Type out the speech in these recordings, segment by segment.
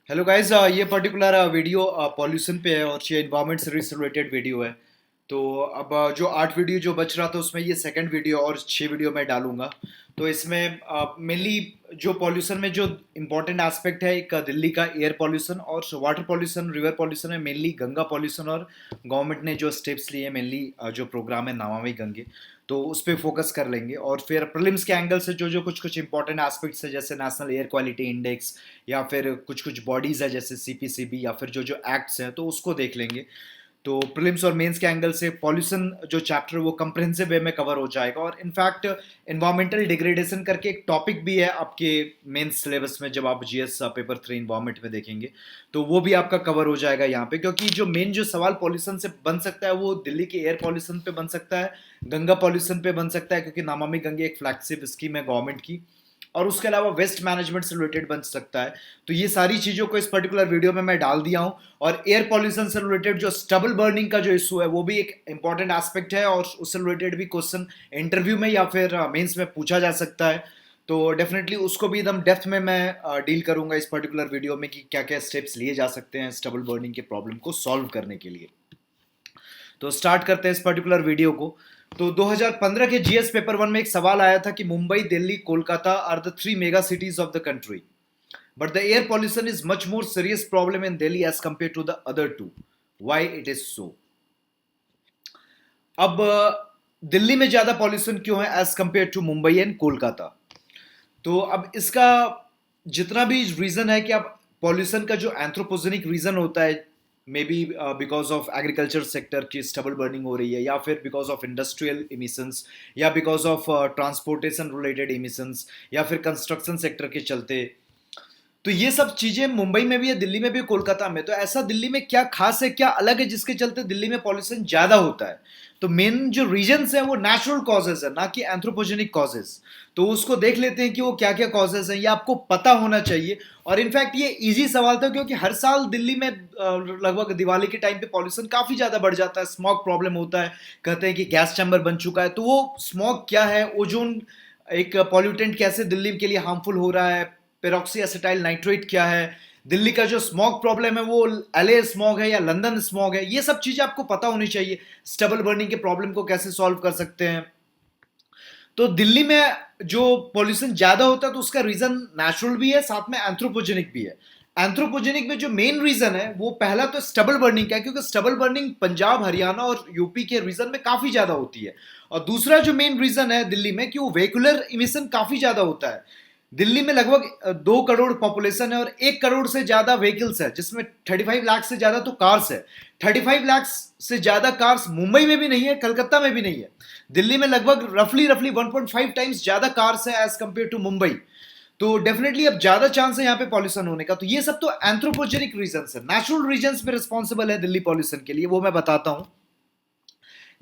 Hello guys, ये particular video pollution पे है और ये इन्वायरमेंट से रिलेटेड वीडियो है। तो अब जो 8 वीडियो जो बच रहा था उसमें ये सेकंड वीडियो और 6 वीडियो मैं डालूंगा। तो इसमें मेनली जो पॉल्यूशन में जो इम्पोर्टेंट एस्पेक्ट है, एक दिल्ली का एयर पॉल्यूशन और वाटर पॉल्यूशन, रिवर पॉल्यूशन है, मेनली गंगा पॉल्यूशन और गवर्नमेंट ने जो स्टेप्स लिए मेनली जो प्रोग्राम है नमामि गंगे, तो उस पर फोकस कर लेंगे। और फिर प्रीलिम्स के एंगल से जो जो कुछ कुछ इंपॉर्टेंट एस्पेक्ट्स है, जैसे नेशनल एयर क्वालिटी इंडेक्स या फिर कुछ कुछ बॉडीज़ है जैसे सीपीसीबी या फिर जो जो एक्ट्स हैं, तो उसको देख लेंगे। तो प्रीलिम्स और मेंस के एंगल से पॉल्यूशन जो चैप्टर वो कंप्रहेंसिव वे में कवर हो जाएगा। और इनफैक्ट इन्वायरमेंटल डिग्रेडेशन करके एक टॉपिक भी है आपके मेंस सिलेबस में, जब आप जीएस पेपर 3 इन्वायरमेंट में देखेंगे तो वो भी आपका कवर हो जाएगा यहाँ पे। क्योंकि जो मेन जो सवाल पॉल्यूशन से बन सकता है वो दिल्ली के एयर पॉल्यूशन पे बन सकता है, गंगा पॉल्यूशन पे बन सकता है, क्योंकि नमामि गंगे एक फ्लैगशिप स्कीम है गवर्नमेंट की, और उसके अलावा वेस्ट मैनेजमेंट से रिलेटेड बन सकता है। तो ये सारी चीज़ों को इस पर्टिकुलर वीडियो में मैं डाल दिया हूँ। और एयर पॉल्यूशन से रिलेटेड जो स्टबल बर्निंग का जो इशू है वो भी एक इंपॉर्टेंट एस्पेक्ट है, और उससे रिलेटेड भी क्वेश्चन इंटरव्यू में या फिर मेंस में पूछा जा सकता है। तो डेफिनेटली उसको भी एकदम डेप्थ में मैं डील करूंगा इस पर्टिकुलर वीडियो में कि क्या क्या स्टेप्स लिए जा सकते हैं स्टबल बर्निंग के प्रॉब्लम को सॉल्व करने के लिए। तो स्टार्ट करते हैं इस पर्टिकुलर वीडियो को। तो 2015 के जीएस पेपर 1 में एक सवाल आया था कि Mumbai, Delhi, Kolkata are the 3 mega cities of the country, but the air pollution is much more serious problem in Delhi as compared to the other two, why it is so. अब दिल्ली में ज्यादा पॉल्यूशन क्यों है as compared to Mumbai and Kolkata? तो अब इसका जितना भी रीजन है कि अब पॉल्यूशन का जो एंथ्रोपोजेनिक रीजन होता है, may be because of agriculture sector की स्टबल बर्निंग हो रही है, या फिर बिकॉज ऑफ इंडस्ट्रियल इमिशंस, या because of transportation related emissions, या फिर कंस्ट्रक्शन सेक्टर के चलते, तो ये सब चीजें मुंबई में भी है, दिल्ली में भी है, कोलकाता में। तो ऐसा दिल्ली में क्या खास है, क्या अलग है जिसके चलते दिल्ली में पॉल्यूशन ज्यादा होता है? तो मेन जो रीजंस है वो नेचुरल कॉजेज है, ना कि एंथ्रोपोजेनिक कॉजेज। तो उसको देख लेते हैं कि वो क्या क्या कॉजेज हैं, ये आपको पता होना चाहिए। और इनफैक्ट ये इजी सवाल था, क्योंकि हर साल दिल्ली में लगभग दिवाली के टाइम पे पॉल्यूशन काफी ज्यादा बढ़ जाता है, स्मॉग प्रॉब्लम होता है। कहते हैं कि गैस चैम्बर बन चुका है। तो वो स्मॉग क्या है, ओजोन एक पॉल्यूटेंट कैसे दिल्ली के लिए हार्मफुल हो रहा है, पेरोक्सी एसिटाइल नाइट्रेट क्या है, दिल्ली का जो स्मॉग प्रॉब्लम है वो एलए स्मॉग है या लंदन स्मॉग है, ये सब चीजें आपको पता होनी चाहिए। स्टबल बर्निंग के प्रॉब्लम को कैसे सॉल्व कर सकते हैं। तो दिल्ली में जो पॉल्यूशन ज्यादा होता है तो उसका रीजन नेचुरल भी है, साथ में एंथ्रोपोजेनिक भी है। एंथ्रोपोजेनिक में जो मेन रीजन है वो पहला तो स्टबल बर्निंग का है, क्योंकि स्टबल बर्निंग पंजाब, हरियाणा और यूपी के रीजन में काफी ज्यादा होती है। और दूसरा जो मेन रीजन है दिल्ली में कि वो व्हीकुलर इमिशन काफी ज्यादा होता है। दिल्ली में लगभग 2 करोड़ पॉपुलेशन है और 1 करोड़ से ज्यादा व्हीकल्स है, जिसमें 35 लाख से ज्यादा तो कार्स है। 35 लाख से ज्यादा कार्स मुंबई में भी नहीं है, कलकत्ता में भी नहीं है। दिल्ली में लगभग रफली रफली 1.5 टाइम्स ज्यादा कार्स है एज कंपेयर टू मुंबई। तो डेफिनेटली अब ज्यादा चांस है यहाँ पे पॉल्यूशन होने का। तो ये सब तो एंथ्रोपोजेनिक रीजन है, नेचुरल रीजन पे रिस्पॉन्सिबल है दिल्ली पॉल्यूशन के लिए, वो मैं बताता हूं।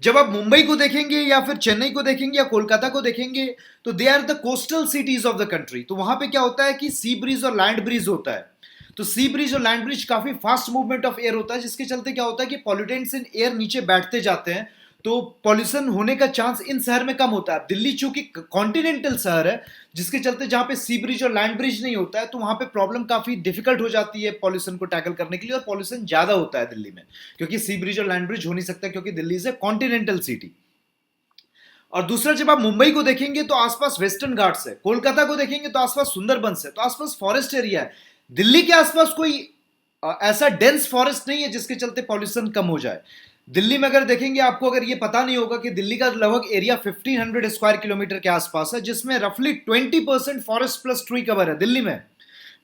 जब आप मुंबई को देखेंगे या फिर चेन्नई को देखेंगे या कोलकाता को देखेंगे, तो they are the coastal cities of the country. तो वहां पे क्या होता है कि सी ब्रीज और लैंड ब्रीज होता है। तो सी ब्रिज और लैंड ब्रिज काफी फास्ट मूवमेंट ऑफ एयर होता है, जिसके चलते क्या होता है कि पॉल्यूटेंट्स इन एयर नीचे बैठते जाते हैं। तो पॉल्यूशन होने का चांस इन शहर में कम होता है। दिल्ली चूंकि कॉन्टिनेंटल शहर है, जिसके चलते जहां पे सी ब्रिज और लैंड ब्रिज नहीं होता है, तो वहां पे प्रॉब्लम काफी डिफिकल्ट हो जाती है पॉल्यूशन को टैकल करने के लिए, और पॉल्यूशन ज्यादा होता है दिल्ली में, क्योंकि सी ब्रिज और लैंड ब्रिज हो नहीं सकता, क्योंकि Delhi is a continental city. और दूसरा, जब आप मुंबई को देखेंगे तो आसपास वेस्टर्न घाट्स है, कोलकाता को देखेंगे तो आसपास सुंदरबंस है, तो आसपास फॉरेस्ट एरिया है। दिल्ली के आसपास कोई ऐसा डेंस फॉरेस्ट नहीं है जिसके चलते पॉल्यूशन कम हो जाए। दिल्ली में अगर देखेंगे, आपको अगर ये पता नहीं होगा कि दिल्ली का लगभग एरिया 1500 स्क्वायर किलोमीटर के आसपास है, जिसमें रफली 20% फॉरेस्ट प्लस ट्री कवर है दिल्ली में।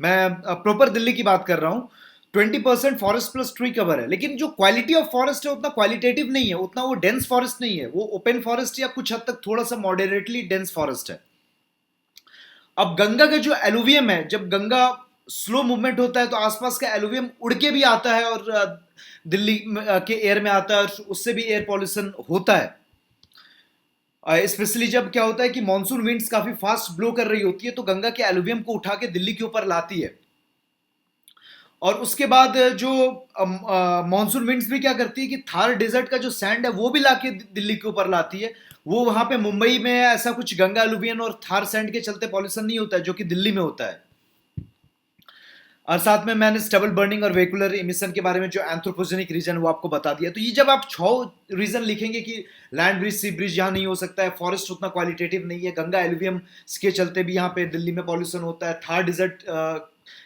मैं प्रॉपर दिल्ली की बात कर रहा हूं। 20% फॉरेस्ट प्लस ट्री कवर है, लेकिन जो क्वालिटी ऑफ फॉरेस्ट है उतना क्वालिटेटिव नहीं है, उतना वो डेंस फॉरेस्ट नहीं है। वो ओपन फॉरेस्ट या कुछ हद तक थोड़ा सा मॉडरेटली डेंस फॉरेस्ट है। अब गंगा का जो एलुवियम है, जब गंगा स्लो मूवमेंट होता है तो आसपास का एलुवियम उड़ के भी आता है और दिल्ली के एयर में आता है, और उससे भी एयर पॉल्यूशन होता है। स्पेशली जब क्या होता है कि मानसून विंड्स काफी फास्ट ब्लो कर रही होती है, तो गंगा के एलुवियम को उठा के दिल्ली के ऊपर लाती है। और उसके बाद जो मानसून विंड्स भी क्या करती है कि थार डेजर्ट का जो सैंड है वो भी लाके दिल्ली के ऊपर लाती है। वो वहां पे मुंबई में ऐसा कुछ गंगा एलुवियन और थार सैंड के चलते पॉल्यूशन नहीं होता है, जो कि दिल्ली में होता है। और साथ में मैंने स्टबल बर्निंग और वेहिकुलर इमिशन के बारे में जो एंथ्रोपोजेनिक रीजन वो आपको बता दिया। तो ये जब आप 6 रीजन लिखेंगे कि लैंड ब्रिज, सी ब्रिज यहाँ नहीं हो सकता है, फॉरेस्ट उतना क्वालिटेटिव नहीं है, गंगा एलुवियम के चलते भी यहाँ पे दिल्ली में पॉल्यूशन होता है, थार डिजर्ट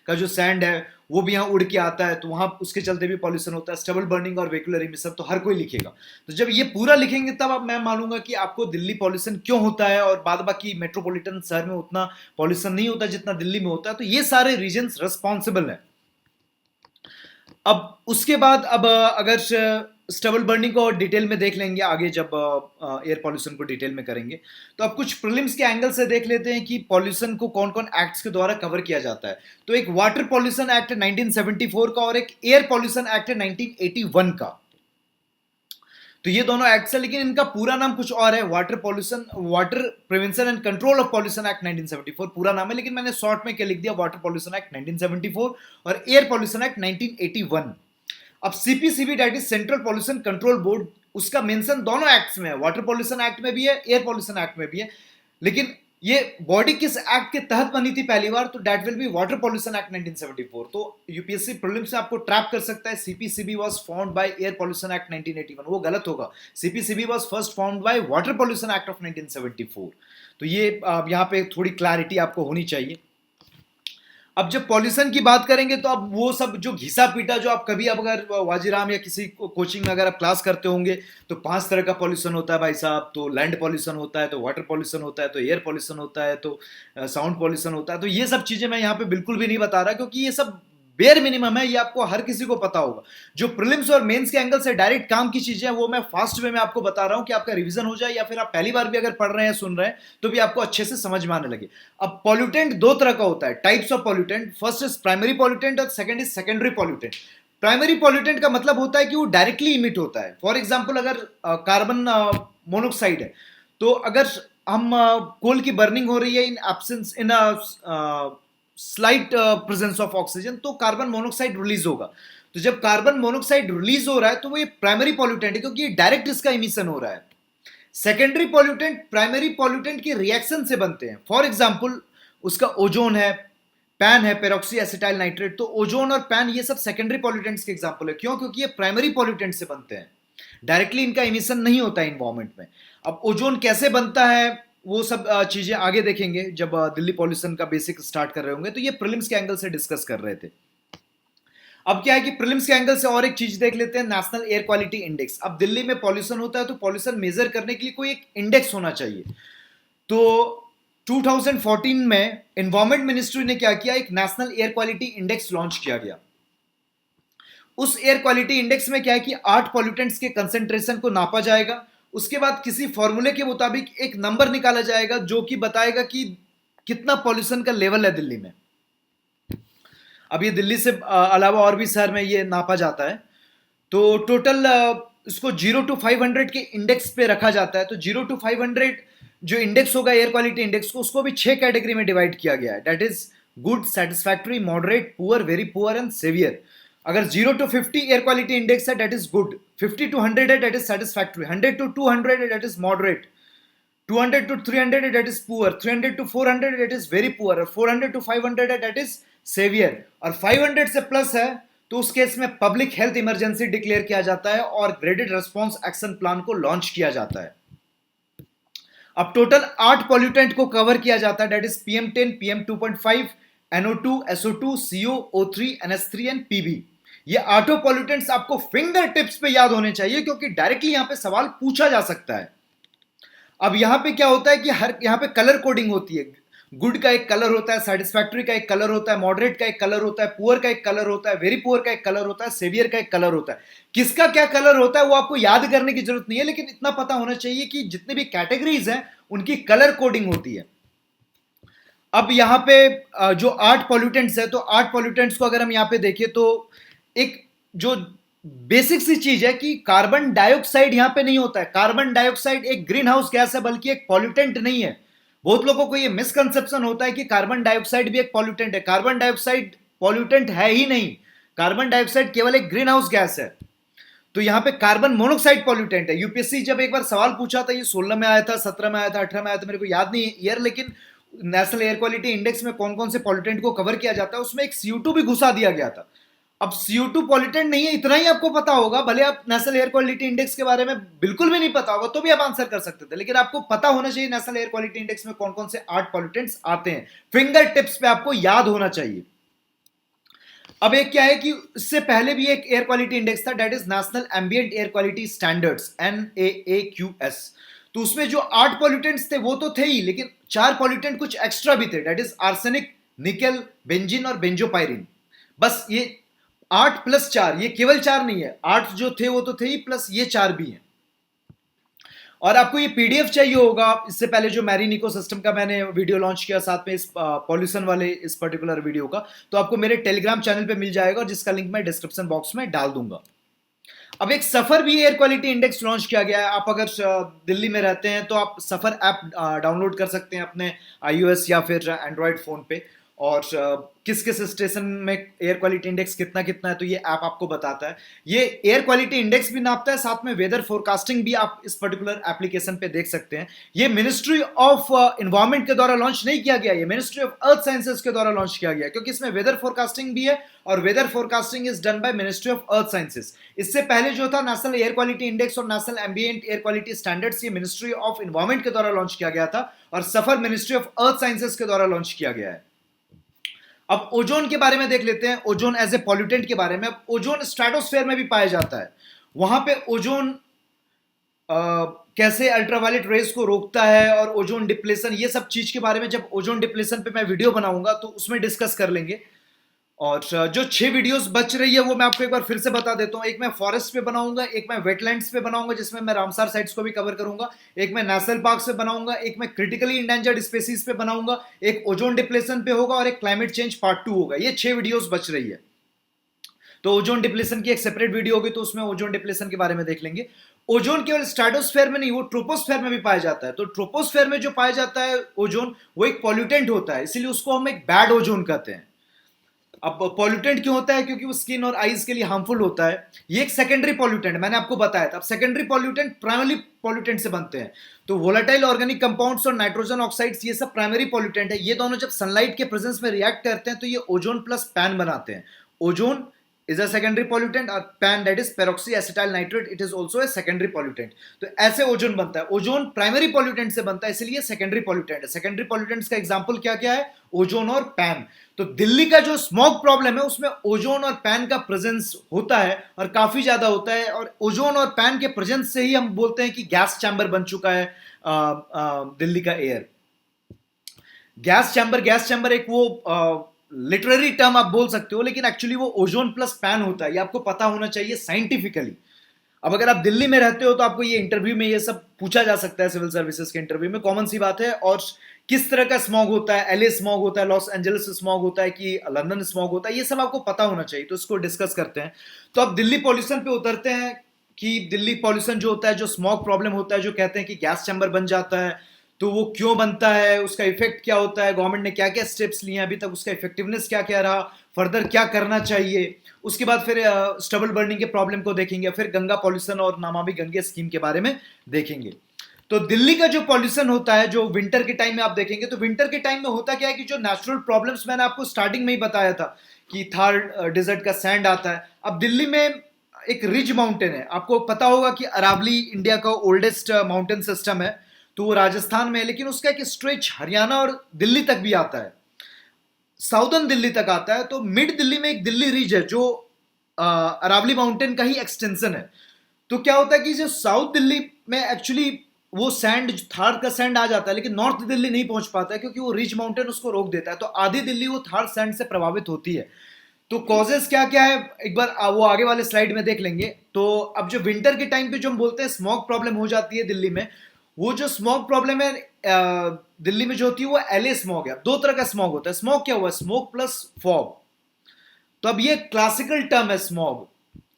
का जो सैंड है वो भी यहाँ उड़ के आता है तो वहां उसके चलते भी पॉल्यूशन होता है, स्टबल बर्निंग और वेहिकुलर इमिशन तो हर कोई लिखेगा। तो जब ये पूरा लिखेंगे तब अब मैं मानूंगा कि आपको दिल्ली पॉल्यूशन क्यों होता है और बाद बाकी मेट्रोपॉलिटन शहर में उतना पॉल्यूशन नहीं होता जितना दिल्ली में होता है। तो ये सारे रीजन रिस्पॉन्सिबल है। अब उसके बाद अब अगर स्टबल बर्निंग को डिटेल में देख लेंगे आगे जब एयर पॉल्यूशन को डिटेल में करेंगे। तो अब कुछ प्रीलिम्स के एंगल से देख लेते हैं कि पॉल्यूशन को कौन कौन एक्ट्स के द्वारा कवर किया जाता है। तो एक वाटर पॉल्यूशन एक्ट है 1974 का और एक एयर पॉल्यूशन एक्ट है 1981 का। तो ये दोनों एक्ट्स है लेकिन इनका पूरा नाम कुछ और है, water prevention and control of pollution act 1974 पूरा नाम है, लेकिन मैंने शॉर्ट में क्या लिख दिया, वाटर पॉल्यूशन एक्ट 1974 और एयर पॉल्यूशन एक्ट 1981। अब CPCB that is central pollution control board, उसका मेंशन दोनों एक्ट्स में है, वाटर पॉल्यूशन एक्ट में भी है, एयर पॉल्यूशन एक्ट में भी है। लेकिन ये बॉडी किस एक्ट के तहत बनी थी पहली बार, तो that will be water pollution act 1974। तो यूपीएससी प्रीलिम्स से आपको ट्रैप कर सकता है, CPCB was formed by air pollution act 1981, वो गलत होगा, CPCB was first formed by water pollution act of 1974। तो ये यहाँ पे थोड़ी क्लैरिटी आपको होनी चाहिए। अब जब पॉल्यूशन की बात करेंगे तो अब वो सब जो घिसा पीटा जो आप कभी, अब अगर वाजीराम या किसी कोचिंग में अगर आप क्लास करते होंगे तो 5 तरह का पॉल्यूशन होता है भाई साहब, तो लैंड पॉल्यूशन होता है, तो वाटर पॉल्यूशन होता है, तो एयर पॉल्यूशन होता है, तो साउंड पॉल्यूशन होता है। तो ये सब चीजें मैं यहाँ पे बिल्कुल भी नहीं बता रहा क्योंकि ये सब बेयर मिनिमम है, ये आपको हर किसी को पता होगा। जो प्रीलिम्स और मेंस के एंगल से डायरेक्ट काम की चीजें हैं वो मैं फास्ट वे में आपको बता रहा हूं कि आपका रिवीजन हो जाए या फिर आप पहली बार भी अगर पढ़ रहे हैं सुन रहे हैं तो भी आपको अच्छे से समझ में आने लगे। अब पॉल्यूटेंट 2 तरह का होता है, types of pollutant, first is primary pollutant और second is secondary pollutant. Primary pollutant का मतलब होता है कि वो डायरेक्टली इमिट होता है। फॉर एग्जाम्पल अगर कार्बन मोनोक्साइड है तो अगर हम कोल की बर्निंग हो रही है in absence in slight presence of oxygen तो कार्बन मोनोक्साइड रिलीज होगा। तो जब कार्बन मोनोक्साइड रिलीज हो रहा है तो वो ये प्राइमरी पॉल्यूटेंट है क्योंकि डायरेक्ट इसका इमिशन हो रहा है। सेकेंडरी पॉल्यूटेंट प्राइमरी पॉल्यूटेंट के रिएक्शन से बनते हैं। फॉर एग्जांपल उसका ओजोन है, पैन है, पेरोक्सी एसिटाइल नाइट्रेट, तो ओजोन और पैन ये सब सेकेंडरी पॉल्यूटेंट्स के एग्जांपल है। क्यों? क्योंकि ये प्राइमरी पॉल्यूटेंट से बनते हैं, डायरेक्टली इनका इमिशन नहीं होता है इन्वायरमेंट में। अब ओजोन कैसे बनता है वो सब चीजें आगे देखेंगे जब दिल्ली पॉल्यूशन का बेसिक स्टार्ट कर रहे होंगे। तो ये प्रीलिम्स के एंगल से डिस्कस कर रहे थे। अब क्या है कि प्रीलिम्स के एंगल से और एक चीज देख लेते हैं, नेशनल एयर क्वालिटी इंडेक्स। अब दिल्ली में पॉल्यूशन होता है तो पॉल्यूशन मेजर करने के लिए कोई एक इंडेक्स होना चाहिए। तो 2014 में एनवायरमेंट मिनिस्ट्री ने क्या किया, एक national air quality index launch किया गया। उस एयर क्वालिटी इंडेक्स में क्या है कि 8 पॉल्यूटेंट्स के कंसेंट्रेशन को नापा जाएगा। उसके बाद किसी फॉर्मूले के मुताबिक एक नंबर निकाला जाएगा जो कि बताएगा कि कितना पॉल्यूशन का लेवल है दिल्ली में। अब ये दिल्ली से अलावा और भी शहर में ये नापा जाता है। तो टोटल इसको 0 to 500 के इंडेक्स पे रखा जाता है। तो 0 to 500 जो इंडेक्स होगा एयर क्वालिटी इंडेक्स को, उसको भी 6 कैटेगरी में डिवाइड किया गया है। That is good, satisfactory, moderate, poor, very poor and severe. अगर 0 to 50 एयर क्वालिटी इंडेक्स है दैट इज गुड, 50 to 100 है दैट इज सेटिस्फैक्टरी, 100 to 200 है दैट इज मॉडरेट, 200 to 300 है दैट इज पुअर, 300 to 400 है that is very poor, और 400 to 500 है that is saviour. और 500 से प्लस है तो उस केस में पब्लिक हेल्थ इमरजेंसी डिक्लेयर किया जाता है और ग्रेडेड रेस्पॉन्स एक्शन प्लान को लॉन्च किया जाता है। अब टोटल 8 पॉल्यूटेंट को कवर किया जाता है, that is PM10, PM2.5, NO2, SO2, CO, O3, NS3 and PB। ये 8 पॉल्यूटेंट्स आपको फिंगर टिप्स पे याद होने चाहिए क्योंकि डायरेक्टली यहां पे सवाल पूछा जा सकता है। अब यहां पे क्या होता है कि हर यहां पे कलर कोडिंग होती है। गुड का एक कलर होता है, सेटिस्फैक्टरी का एक कलर होता है, मॉडरेट का एक कलर होता है, पुअर का एक कलर होता है, वेरी पुअर का एक कलर होता है, सेवियर का एक कलर होता है। किसका क्या कलर होता है वो आपको याद करने की जरूरत नहीं है, लेकिन इतना पता होना चाहिए कि जितने भी कैटेगरीज हैं उनकी कलर कोडिंग होती है। अब यहां पे जो 8 पॉल्यूटेंट्स है, तो 8 पॉल्यूटेंट्स को अगर हम यहां पे देखें तो एक जो बेसिक सी चीज है कि कार्बन डाइऑक्साइड यहां पे नहीं होता है। कार्बन डाइऑक्साइड एक ग्रीन हाउस गैस है बल्कि एक पॉल्यूटेंट नहीं है। बहुत लोगों को ये मिसकंसेप्शन होता है कि कार्बन डाइऑक्साइड भी एक पॉल्यूटेंट है। कार्बन डाइऑक्साइड पॉल्यूटेंट है ही नहीं, कार्बन डाइऑक्साइड केवल एक ग्रीन हाउस गैस है। तो यहां पे कार्बन मोनोक्साइड पॉल्यूटेंट है। यूपीएससी जब एक बार सवाल पूछा था, ये 16 में आया था, 17 में आया था, 18 में आया था, मेरे को याद नहीं ईयर, लेकिन नेशनल एयर क्वालिटी इंडेक्स में कौन कौन से पॉल्यूटेंट को कवर किया जाता है, उसमें एक CO2 भी घुसा दिया गया था। अब CO2 पॉल्यूटेंट नहीं है, इतना ही आपको पता होगा, भले आप नेशनल एयर क्वालिटी इंडेक्स के बारे में बिल्कुल भी नहीं पता होगा तो भी आप आंसर कर सकते थे, लेकिन आपको पता होना चाहिए नेशनल एयर क्वालिटी इंडेक्स में कौन कौन से 8 पॉल्यूटेंट्स आते हैं, फिंगर टिप्स पे आपको याद होना चाहिए। अब एक क्या है कि इससे पहले भी एक एयर क्वालिटी इंडेक्स था, that is national ambient air quality standards, NAAQS। तो उसमें जो 8 पॉल्यूटेंट्स थे वो तो थे ही, लेकिन 4 पॉल्यूटेंट कुछ एक्स्ट्रा भी थे, that is arsenic, nickel, benzene और बेंजोपायरिन। बस ये 8 प्लस 4, ये केवल 4 नहीं है, 8 जो थे वो तो थे ही, प्लस ये 4 भी हैं। और आपको ये PDF चाहिए होगा, इससे पहले जो मैरीन इकोसिस्टम का मैंने वीडियो लॉन्च किया साथ में इस पॉल्यूशन वाले इस पर्टिकुलर वीडियो का, तो आपको मेरे टेलीग्राम चैनल पे मिल जाएगा, जिसका लिंक मैं डिस्क्रिप्शन बॉक्स में डाल दूंगा। अब एक सफर भी एयर क्वालिटी इंडेक्स लॉन्च किया गया है। आप अगर दिल्ली में रहते हैं तो आप सफर ऐप डाउनलोड कर सकते हैं अपने iOS या फिर एंड्रॉयड फोन पे, और किस किस स्टेशन में एयर क्वालिटी इंडेक्स कितना कितना है तो ये ऐप आपको बताता है। ये एयर क्वालिटी इंडेक्स भी नापता है, साथ में वेदर फोरकास्टिंग भी आप इस पर्टिकुलर एप्लीकेशन पे देख सकते हैं। ये मिनिस्ट्री ऑफ इन्वायरमेंट के द्वारा लॉन्च नहीं किया गया, ये मिनिस्ट्री ऑफ अर्थ साइंसेज के द्वारा लॉन्च किया गया, क्योंकि इसमें वेदर फोरकास्टिंग भी है, और weather forecasting is done by ministry of earth sciences. इससे पहले जो था नेशनल एयर क्वालिटी इंडेक्स और national ambient air quality standards, ये मिनिस्ट्री ऑफ इन्वायरमेंट के द्वारा लॉन्च किया गया था, और SAFAR ministry of earth sciences के द्वारा लॉन्च किया गया है। अब ओजोन के बारे में देख लेते हैं, ओजोन एज ए पॉल्यूटेंट के बारे में। अब ओजोन स्ट्रेटोस्फेयर में भी पाया जाता है, वहां पे ओजोन कैसे अल्ट्रावायलेट रेज को रोकता है और ओजोन डिप्लेशन, ये सब चीज के बारे में जब ओजोन डिप्लेशन पे मैं वीडियो बनाऊंगा तो उसमें डिस्कस कर लेंगे। और जो 6 वीडियोस बच रही है वो मैं आपको एक बार फिर से बता देता हूँ। एक मैं फॉरेस्ट पे बनाऊंगा, एक मैं वेटलैंड्स पे बनाऊंगा जिसमें मैं रामसार साइट्स को भी कवर करूंगा, एक मैं नेशनल पार्क पे बनाऊंगा, एक मैं क्रिटिकली इंडेंजर्ड स्पेसीज पे बनाऊंगा, एक ओजोन डिप्लेशन पे होगा और एक क्लाइमेट चेंज पार्ट 2 होगा। ये 6 वीडियोस बच रही है। तो ओजोन डिप्लेशन की एक सेपरेट वीडियो होगी तो उसमें ओजोन डिप्लेशन के बारे में देख लेंगे। ओजोन केवल स्ट्रेटोस्फेयर में नहीं, वो ट्रोपोस्फेयर में भी पाया जाता है। तो ट्रोपोस्फेयर में जो पाया जाता है ओजोन, वो एक पॉल्यूटेंट होता है, इसीलिए उसको हम एक बैड ओजोन कहते हैं। अब पॉल्यूटेंट क्यों होता है? क्योंकि वो स्किन और आईज के लिए हार्मफुल होता है। ये एक सेकेंडरी पॉल्यूटेंट, मैंने आपको बताया था। अब सेकेंडरी पॉल्यूटेंट प्राइमरी पॉल्यूटेंट से बनते हैं। तो वोलेटाइल ऑर्गेनिक कंपाउंड्स और नाइट्रोजन ऑक्साइड्स, ये सब प्राइमरी पॉल्यूटेंट है। ये दोनों जब सनलाइट के प्रेजेंस में रिएक्ट करते हैं तो ये ओजोन प्लस पैन बनाते हैं। Ozone is a secondary pollutant, or pan, that is peroxyacetyl nitrate, it is also a secondary pollutant। तो ऐसे ओजोन बनता है। ओजोन प्राइमरी पॉल्यूटेंट से बनता है, इसलिए सेकेंडरी पॉल्यूटेंट है। सेकेंडरी पॉल्यूटेंट्स का एग्जांपल क्या क्या है? ओजोन और पैन। तो दिल्ली का जो स्मॉग प्रॉब्लम है उसमें ओजोन और पैन का प्रेजेंस होता है, और काफी ज्यादा होता है। और ओजोन और पैन के प्रेजेंस से ही हम बोलते हैं कि गैस चैम्बर बन चुका है दिल्ली का एयर। गैस चैम्बर एक वो लिटरेरी टर्म आप बोल सकते हो, लेकिन एक्चुअली वो ओजोन प्लस पैन होता है। ये आपको पता होना चाहिए साइंटिफिकली। अब अगर आप दिल्ली में रहते हो तो आपको ये इंटरव्यू में ये सब पूछा जा सकता है, सिविल सर्विसेज के इंटरव्यू में, कॉमन सी बात है। और किस तरह का स्मॉग होता है, LA स्मॉग होता है, लॉस एंजलिस स्मॉग होता है कि लंदन स्मॉग होता है, ये सब आपको पता होना चाहिए। तो इसको डिस्कस करते हैं। तो अब दिल्ली पॉल्यूशन पे उतरते हैं कि दिल्ली पॉल्यूशन जो होता है, जो स्मॉग प्रॉब्लम होता है, जो कहते हैं कि गैस चैम्बर बन जाता है, तो वो क्यों बनता है, उसका इफेक्ट क्या होता है, गवर्नमेंट ने क्या क्या स्टेप्स लिए अभी तक, उसका इफेक्टिवनेस क्या क्या रहा, फर्दर क्या करना चाहिए। उसके बाद फिर स्टबल बर्निंग के प्रॉब्लम को देखेंगे, फिर गंगा पॉल्यूशन और नमामि गंगे स्कीम के बारे में देखेंगे। तो दिल्ली का जो पॉल्यूशन होता है, जो विंटर के टाइम में आप देखेंगे, तो विंटर के टाइम में होता क्या है कि जो नेचुरल प्रॉब्लम्स मैंने आपको स्टार्टिंग में ही बताया था कि थार डेजर्ट का सैंड आता है। अब दिल्ली में एक रिज माउंटेन है, आपको पता होगा कि अरावली इंडिया का ओल्डेस्ट माउंटेन सिस्टम है, तो वो राजस्थान में है, लेकिन उसका एक स्ट्रेच हरियाणा और दिल्ली तक भी आता है, साउदर्न दिल्ली तक आता है। तो मिड दिल्ली में एक दिल्ली रीज है जो अरावली माउंटेन का ही एक्सटेंशन है। तो क्या होता है कि जो साउथ दिल्ली में एक्चुअली वो सैंड, थार का सैंड आ जाता है, लेकिन नॉर्थ दिल्ली नहीं पहुंच पाता है क्योंकि वो रिज माउंटेन उसको रोक देता है। तो आधी दिल्ली वो थार सैंड से प्रभावित होती है। तो कॉजेस क्या क्या है, एक बार वो आगे वाले स्लाइड में देख लेंगे। तो अब जो विंटर के टाइम पे जो हम बोलते हैं स्मॉग प्रॉब्लम हो जाती है दिल्ली में, वो जो स्मॉग प्रॉब्लम है दिल्ली में जो होती है वो LA स्मॉग है। 2 तरह का स्मॉग होता है। स्मॉग क्या हुआ? Smoke plus fog. तो अब ये क्लासिकल टर्म है स्मॉग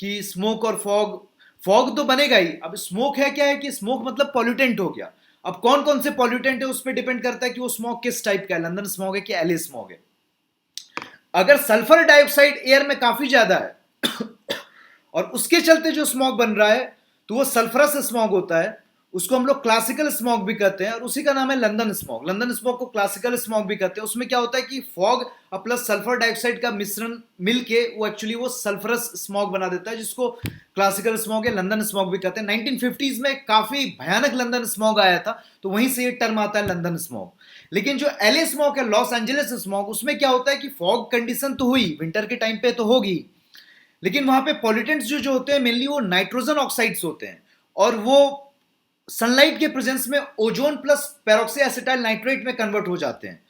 कि स्मोक और फॉग। फॉग तो बनेगा ही। अब स्मोक है क्या है कि स्मोक मतलब पॉल्यूटेंट हो गया। अब कौन कौन से पॉल्यूटेंट है उस पर डिपेंड करता है कि वो स्मोक किस टाइप का है, लंदन स्मॉग है कि LA स्मॉग है। अगर सल्फर डाइऑक्साइड एयर में काफी ज्यादा है और उसके चलते जो स्मॉग बन रहा है तो वो सल्फरस स्मॉग होता है। उसको हम लोग क्लासिकल स्मॉग भी कहते हैं, और उसी का नाम है लंदन स्मॉग। लंदन स्मॉग को क्लासिकल स्मॉग भी कहते हैं। उसमें क्या होता है कि फॉग प्लस सल्फर डाइऑक्साइड का मिश्रण मिलके वो एक्चुअली वो सल्फरस स्मॉग बना देता है, जिसको क्लासिकल स्मॉग या लंदन स्मॉग भी कहते हैं। 1950s में काफी भयानक लंदन स्मॉग आया था, तो वहीं से ये टर्म आता है लंदन स्मॉग। लेकिन जो एलए स्मॉग है, लॉस एंजलिस स्मॉग, उसमें क्या होता है कि फॉग कंडीशन तो हुई, विंटर के टाइम पे तो होगी, लेकिन वहां पे पॉल्यूटेंट्स जो होते हैं मेनली वो नाइट्रोजन ऑक्साइड्स होते हैं, और वो सनलाइट के प्रेजेंस में ozone plus peroxy acetyl nitrate में कन्वर्ट हो जाते हैं।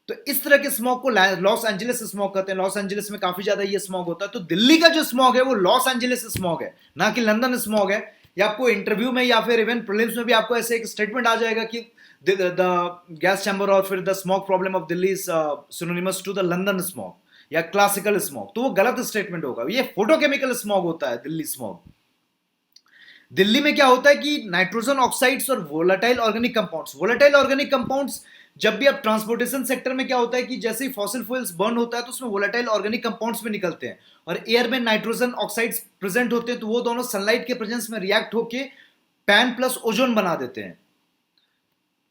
तो इस तरह के स्मॉग को लॉस एंजलिस स्मॉग कहते हैं। लॉस एंजलिस में काफी ज्यादा ये स्मॉग होता है। तो दिल्ली का जो स्मॉग है वो लॉस एंजलिस स्मॉग है, ना कि लंदन स्मॉग है। या आपको इंटरव्यू में या फिर इवन प्रीलिम्स में भी आपको ऐसे एक स्टेटमेंट आ जाएगा कि द गैस चैम्बर और फिर the smog problem of Delhi is synonymous to the London smog या क्लासिकल स्मॉग, तो वो गलत स्टेटमेंट होगा। ये फोटोकेमिकल स्मॉग होता है दिल्ली स्मॉग। दिल्ली में क्या होता है कि नाइट्रोजन ऑक्साइड्स और वोलेटाइल ऑर्गेनिक कंपाउंड्स जब भी आप ट्रांसपोर्टेशन सेक्टर में क्या होता है कि जैसे ही फॉसिल फ्यूल्स बर्न होता है तो उसमें वोलेटाइल ऑर्गेनिक कंपाउंड्स भी निकलते हैं, और एयर में नाइट्रोजन ऑक्साइड्स प्रेजेंट होते हैं, तो वो दोनों सनलाइट के प्रेजेंस में रिएक्ट होके पैन प्लस ओजोन बना देते हैं।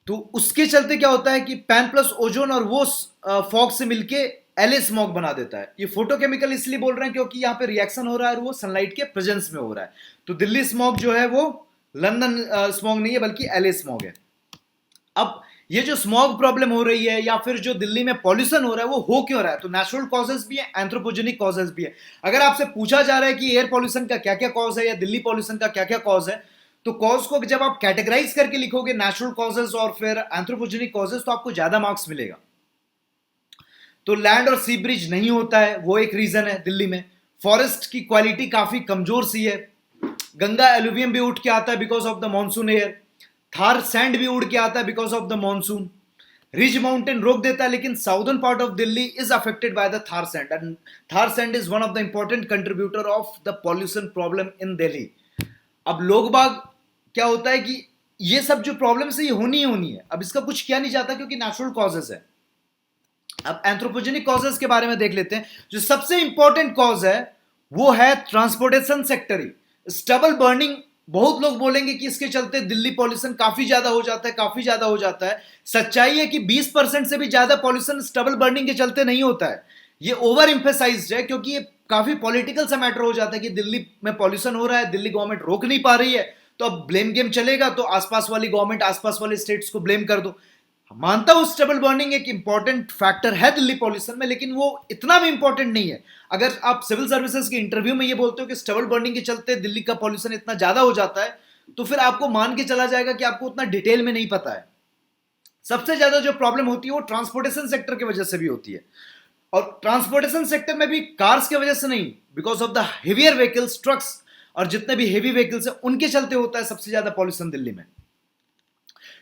तो उसके चलते क्या होता है कि पैन प्लस ओजोन और वो फॉग से मिलके एलए स्मॉग बना देता है। ये फोटोकेमिकल इसलिए बोल रहे हैं क्योंकि यहाँ पे रिएक्शन हो रहा है और वो सनलाइट के प्रेजेंस में हो रहा है। तो दिल्ली स्मॉग जो है वो लंदन स्मॉग नहीं है, बल्कि एलए स्मॉग है। अब ये जो स्मॉग प्रॉब्लम हो रही है या फिर जो दिल्ली में पॉल्यूशन हो रहा है, वो हो क्यों रहा है? तो नेचुरल कॉजेस भी है, एंथ्रोपोजेनिक कॉजेस भी है। अगर आपसे पूछा जा रहा है कि एयर पॉल्यूशन का क्या क्या कॉज है या दिल्ली पॉल्यूशन का क्या क्या कॉज है, तो कॉज को जब आप कैटेगराइज करके लिखोगे नेचुरल कॉजेस और फिर एंथ्रोपोजेनिक कॉजेस, तो आपको ज्यादा मार्क्स मिलेगा। तो लैंड और सी ब्रिज नहीं होता है, वो एक रीजन है दिल्ली में। फॉरेस्ट की क्वालिटी काफी कमजोर सी है। गंगा एलुवियम भी उठ के आता है because of the monsoon air. Thar sand भी उड़ के आता है because of the monsoon. Ridge mountain रोक देता है, लेकिन southern part of Delhi is affected by the Thar sand, and Thar sand is one of the important contributor of the pollution problem in Delhi. अब लोग बाग क्या होता है कि ये सब जो प्रॉब्लम्स है ये होनी ही होनी है, अब इसका कुछ किया नहीं जाता क्योंकि नेचुरल कॉजेस है। अब एंथ्रोपोजेनिक कॉजेस के बारे में देख लेते हैं। जो सबसे इंपॉर्टेंट कॉज है वो है ट्रांसपोर्टेशन सेक्टर ही। स्टबल बर्निंग, बहुत लोग बोलेंगे कि इसके चलते दिल्ली पॉल्यूशन काफी ज्यादा हो जाता है, काफी ज्यादा हो जाता है। सच्चाई है कि 20% से भी ज्यादा पॉल्यूशन स्टबल बर्निंग के चलते नहीं होता है। ये ओवर इंफेसाइज्ड है क्योंकि ये काफी पॉलिटिकल सा मैटर हो जाता है कि दिल्ली में पॉल्यूशन हो रहा है, दिल्ली गवर्नमेंट रोक नहीं पा रही है, तो अब ब्लेम गेम चलेगा, तो आसपास वाली गवर्नमेंट, आसपास वाले स्टेट्स को ब्लेम कर दो। मानता हूं स्टेबल बर्निंग एक इंपॉर्टेंट फैक्टर है दिल्ली पॉल्यूशन में, लेकिन वो इतना भी इंपॉर्टेंट नहीं है। अगर आप सिविल सर्विसेज के इंटरव्यू में ये बोलते हो कि स्टेबल बर्निंग के चलते दिल्ली का पॉल्यूशन इतना ज्यादा हो जाता है, तो फिर आपको मान के चला जाएगा कि आपको उतना डिटेल में नहीं पता है। सबसे ज्यादा जो प्रॉब्लम होती है वो ट्रांसपोर्टेशन सेक्टर की वजह से भी होती है, और ट्रांसपोर्टेशन सेक्टर में भी कार्स की वजह से नहीं, because of the heavier vehicles, trucks और जितने भी हेवी व्हीकल्स है उनके चलते होता है सबसे ज्यादा पॉल्यूशन दिल्ली में।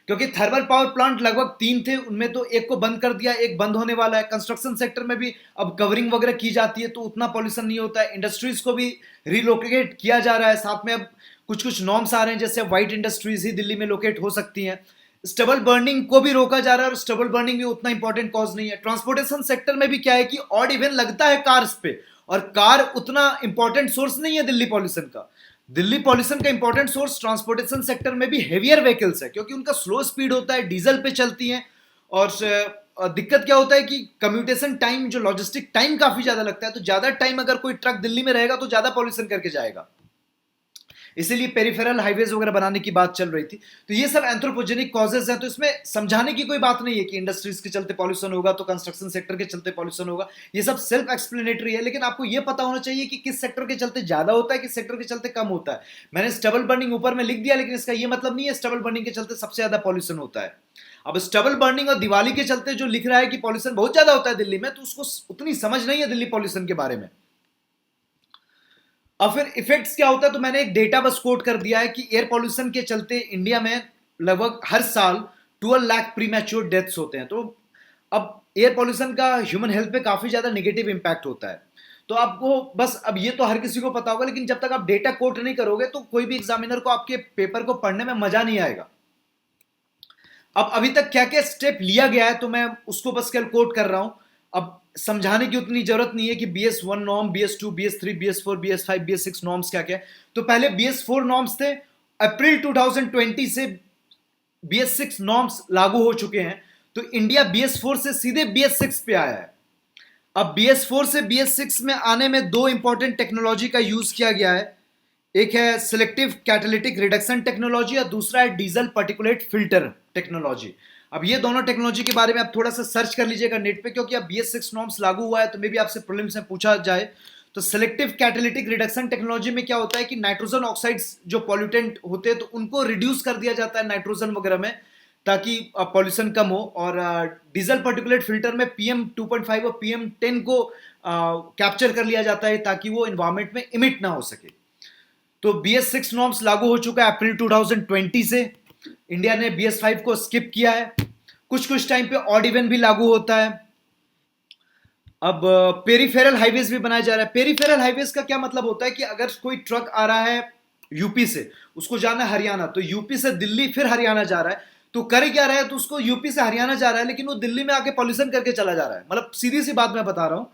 क्योंकि थर्मल पावर प्लांट लगभग 3 थे, उनमें तो एक को बंद कर दिया, एक बंद होने वाला है। कंस्ट्रक्शन सेक्टर में भी अब कवरिंग वगैरह की जाती है तो उतना पॉल्यूशन नहीं होता है। इंडस्ट्रीज को भी रिलोकेट किया जा रहा है, साथ में अब कुछ कुछ नॉर्म्स आ रहे हैं, जैसे व्हाइट इंडस्ट्रीज ही दिल्ली में लोकेट हो सकती हैं। स्टबल बर्निंग को भी रोका जा रहा है, और स्टबल बर्निंग भी उतना इंपॉर्टेंट कॉज नहीं है। ट्रांसपोर्टेशन सेक्टर में भी क्या है कि ऑड इवन लगता है कार्स पे, और कार उतना इंपॉर्टेंट सोर्स नहीं है दिल्ली पॉल्यूशन का। दिल्ली पॉल्यूशन का इंपॉर्टेंट सोर्स ट्रांसपोर्टेशन सेक्टर में भी हेवियर व्हीकल्स है, क्योंकि उनका स्लो स्पीड होता है, डीजल पे चलती हैं, और दिक्कत क्या होता है कि कम्यूटेशन टाइम, जो लॉजिस्टिक टाइम काफी ज्यादा लगता है, तो ज्यादा टाइम अगर कोई ट्रक दिल्ली में रहेगा तो ज्यादा पॉल्यूशन करके जाएगा। इसीलिए पेरिफेरल हाईवेज वगैरह बनाने की बात चल रही थी। तो ये सब एंथ्रोपोजेनिक कॉजेज हैं, तो इसमें समझाने की कोई बात नहीं है कि इंडस्ट्रीज के चलते पॉल्यूशन होगा तो कंस्ट्रक्शन सेक्टर के चलते पॉल्यूशन होगा। ये सब सेल्फ एक्सप्लेनेटरी है, लेकिन आपको ये पता होना चाहिए कि किस सेक्टर के चलते ज्यादा होता है, किस सेक्टर के चलते कम होता है। मैंने स्टबल बर्निंग ऊपर में लिख दिया, लेकिन इसका ये मतलब नहीं है स्टबल बर्निंग के चलते सबसे ज्यादा पॉल्यूशन होता है। अब स्टबल बर्निंग और दिवाली के चलते जो लिख रहा है कि पॉल्यूशन बहुत ज्यादा होता है दिल्ली में, तो उसको उतनी समझ नहीं है दिल्ली पॉल्यूशन के बारे में। और फिर इफेक्ट्स क्या होता है, तो मैंने एक डेटा बस कोट कर दिया है कि एयर पॉल्यूशन के चलते इंडिया में लगभग हर साल 12 लाख प्रीमैच्योर डेथ्स होते हैं। तो अब एयर पॉल्यूशन का ह्यूमन हेल्थ पे काफी ज्यादा नेगेटिव इंपैक्ट होता है। तो आपको बस, अब ये तो हर किसी को पता होगा, लेकिन जब तक आप डेटा कोट नहीं करोगे तो कोई भी एग्जामिनर को आपके पेपर को पढ़ने में मजा नहीं आएगा। अब अभी तक क्या क्या स्टेप लिया गया है तो मैं उसको बस कल कोट कर रहा हूं। अब समझाने की उतनी जरूरत नहीं है कि BS1 norm, BS2, BS3, BS4, BS5, BS6 norms क्या क्या है। तो पहले BS4 नॉर्म्स थे, अप्रैल 2020 से BS6 नॉर्म्स लागू हो चुके हैं, तो इंडिया BS4 से सीधे BS6 पे आया है। अब BS4 से BS6 में आने में दो इंपॉर्टेंट टेक्नोलॉजी का यूज किया गया है। एक है सिलेक्टिव कैटालिटिक रिडक्शन टेक्नोलॉजी और दूसरा है डीजल पार्टिकुलेट फिल्टर टेक्नोलॉजी। अब ये दोनों टेक्नोलॉजी के बारे में आप थोड़ा सा सर्च कर लीजिएगा नेट पे, क्योंकि अब BS6 नॉर्म्स लागू हुआ है तो मे भी आपसे प्रीलिम्स में पूछा जाए। तो सिलेक्टिव कैटालिटिक रिडक्शन टेक्नोलॉजी में क्या होता है कि नाइट्रोजन ऑक्साइड्स जो पॉल्यूटेंट होते हैं तो उनको रिड्यूस कर दिया जाता है नाइट्रोजन वगैरह में, ताकि पॉल्यूशन कम हो। और डीजल पार्टिकुलेट फिल्टर में PM2.5 और PM10 को कैप्चर कर लिया जाता है ताकि वो एनवायरमेंट में इमिट ना हो सके। तो BS6 नॉर्म्स लागू हो चुका है अप्रैल 2020 से। इंडिया ने BS5 को स्किप किया है। कुछ कुछ टाइम पे ऑड इवन भी लागू होता है। अब पेरीफेरल हाईवेज भी बनाया जा रहा है। पेरीफेरल हाईवेज का क्या मतलब होता है कि अगर कोई ट्रक आ रहा है यूपी से, उसको जाना है हरियाणा, तो यूपी से दिल्ली फिर हरियाणा जा रहा है, तो करे क्या रहा है, तो उसको यूपी से हरियाणा जा रहा है लेकिन वो दिल्ली में आके पॉल्यूशन करके चला जा रहा है। मतलब सीधी सी बात मैं बता रहा हूं।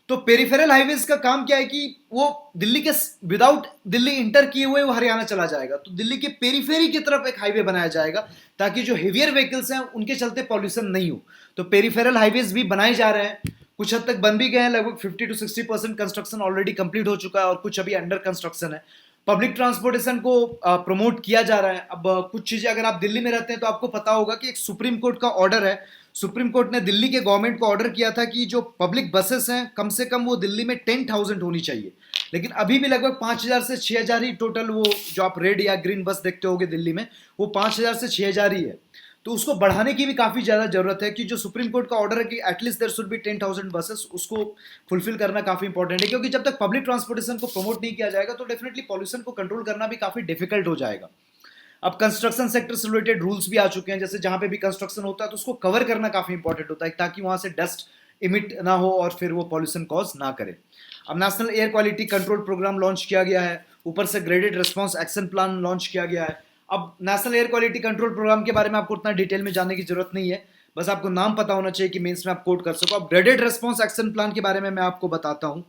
तो पेरिफेरल हाईवेज का काम क्या है कि वो दिल्ली के विदाउट दिल्ली इंटर किए हुए वो हरियाणा चला जाएगा। तो दिल्ली के पेरीफेरी की तरफ एक हाईवे बनाया जाएगा ताकि जो हेवियर व्हीकल्स हैं उनके चलते पॉल्यूशन नहीं हो। तो पेरीफेरल हाईवेज भी बनाए जा रहे हैं, कुछ हद तक बन भी गए हैं। लगभग 50 to 60% कंस्ट्रक्शन ऑलरेडी कंप्लीट हो चुका है और कुछ अभी अंडर कंस्ट्रक्शन है। पब्लिक ट्रांसपोर्टेशन को प्रमोट किया जा रहा है। अब कुछ चीजें, अगर आप दिल्ली में रहते हैं तो आपको पता होगा कि एक सुप्रीम कोर्ट का ऑर्डर है। सुप्रीम कोर्ट ने दिल्ली के गवर्नमेंट को ऑर्डर किया था कि जो पब्लिक बसेस हैं कम से कम वो दिल्ली में 10,000 होनी चाहिए, लेकिन अभी भी लगभग 5,000 से 6,000 ही टोटल, वो जो आप रेड या ग्रीन बस देखते होगे दिल्ली में, वो 5,000 से 6,000 ही है। तो उसको बढ़ाने की भी काफी ज्यादा जरूरत है कि जो सुप्रीम कोर्ट का ऑर्डर है कि at least there should be 10,000 buses, उसको फुलफिल करना काफी इंपॉर्टेंट है। क्योंकि जब तक पब्लिक ट्रांसपोर्टेशन को प्रमोट नहीं किया जाएगा तो डेफिनेटली पॉल्यूशन को कंट्रोल करना भी काफी डिफिकल्ट हो जाएगा। अब कंस्ट्रक्शन सेक्टर से रिलेटेड रूल्स भी आ चुके हैं, जैसे जहां पे भी कंस्ट्रक्शन होता है तो उसको कवर करना काफी इंपॉर्टेंट होता है ताकि वहां से डस्ट इमिट ना हो और फिर वो पॉल्यूशन कॉज ना करे। अब national air quality control programme launch किया गया है, ऊपर से graded response action plan launch किया गया है। अब national air quality control programme के बारे में आपको उतना डिटेल में जानने की जरूरत नहीं है, बस आपको नाम पता होना चाहिए कि मेंस में आप कोट कर सको। अब ग्रेडेड रिस्पॉन्स एक्शन प्लान के बारे में मैं आपको बताता हूं।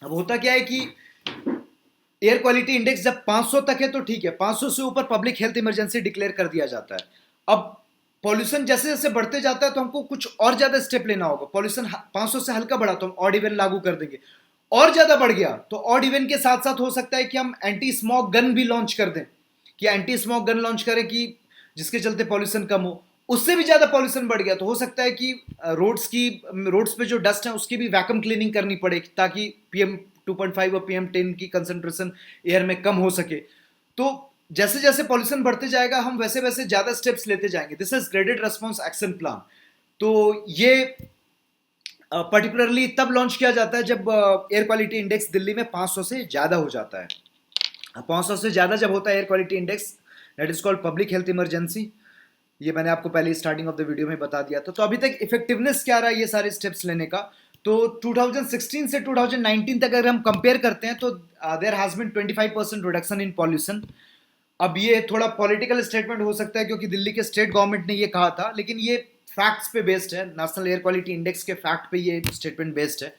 अब होता क्या है कि एयर क्वालिटी इंडेक्स जब 500 तक है तो ठीक है, 500 से ऊपर पब्लिक हेल्थ इमरजेंसी डिक्लेयर कर दिया जाता है। अब पॉल्यूशन जैसे जैसे बढ़ते जाता है तो हमको कुछ और ज्यादा स्टेप लेना होगा। पॉल्यूशन 500 से हल्का बढ़ा तो हम ऑड इवन लागू कर देंगे, और ज्यादा बढ़ गया तो ऑड इवन के साथ साथ हो सकता है कि हम एंटी स्मोक गन भी लॉन्च कर दें, कि एंटी स्मोक गन लॉन्च करें कि जिसके चलते पॉल्यूशन कम हो। उससे भी ज्यादा पॉल्यूशन बढ़ गया तो हो सकता है कि रोड्स पे जो डस्ट है उसकी भी वैक्यूम क्लीनिंग करनी पड़े ताकि PM2.5 और PM10 की कंसंट्रेशन एयर में कम हो सके। तो जैसे जैसे पॉल्यूशन बढ़ते जाएगा हम वैसे वैसे ज्यादा स्टेप्स लेते जाएंगे। This is graded response action plan. तो ये पर्टिकुलरली तब लॉन्च किया जाता है जब एयर क्वालिटी इंडेक्स दिल्ली में 500 से ज्यादा हो जाता है। 500 से ज्यादा जब होता है air quality index, that is called public health emergency. ये मैंने आपको पहले स्टार्टिंग ऑफ द वीडियो में बता दिया था। तो अभी तक इफेक्टिवनेस क्या रहा है ये सारे स्टेप्स लेने का, तो 2016 से 2019 तक अगर हम कंपेयर करते हैं तो there has been 25% reduction in pollution. अब ये थोड़ा पॉलिटिकल स्टेटमेंट हो सकता है क्योंकि दिल्ली के स्टेट गवर्नमेंट ने ये कहा था, लेकिन ये फैक्ट्स पे बेस्ड है। नेशनल एयर क्वालिटी इंडेक्स के फैक्ट पे ये स्टेटमेंट बेस्ड है।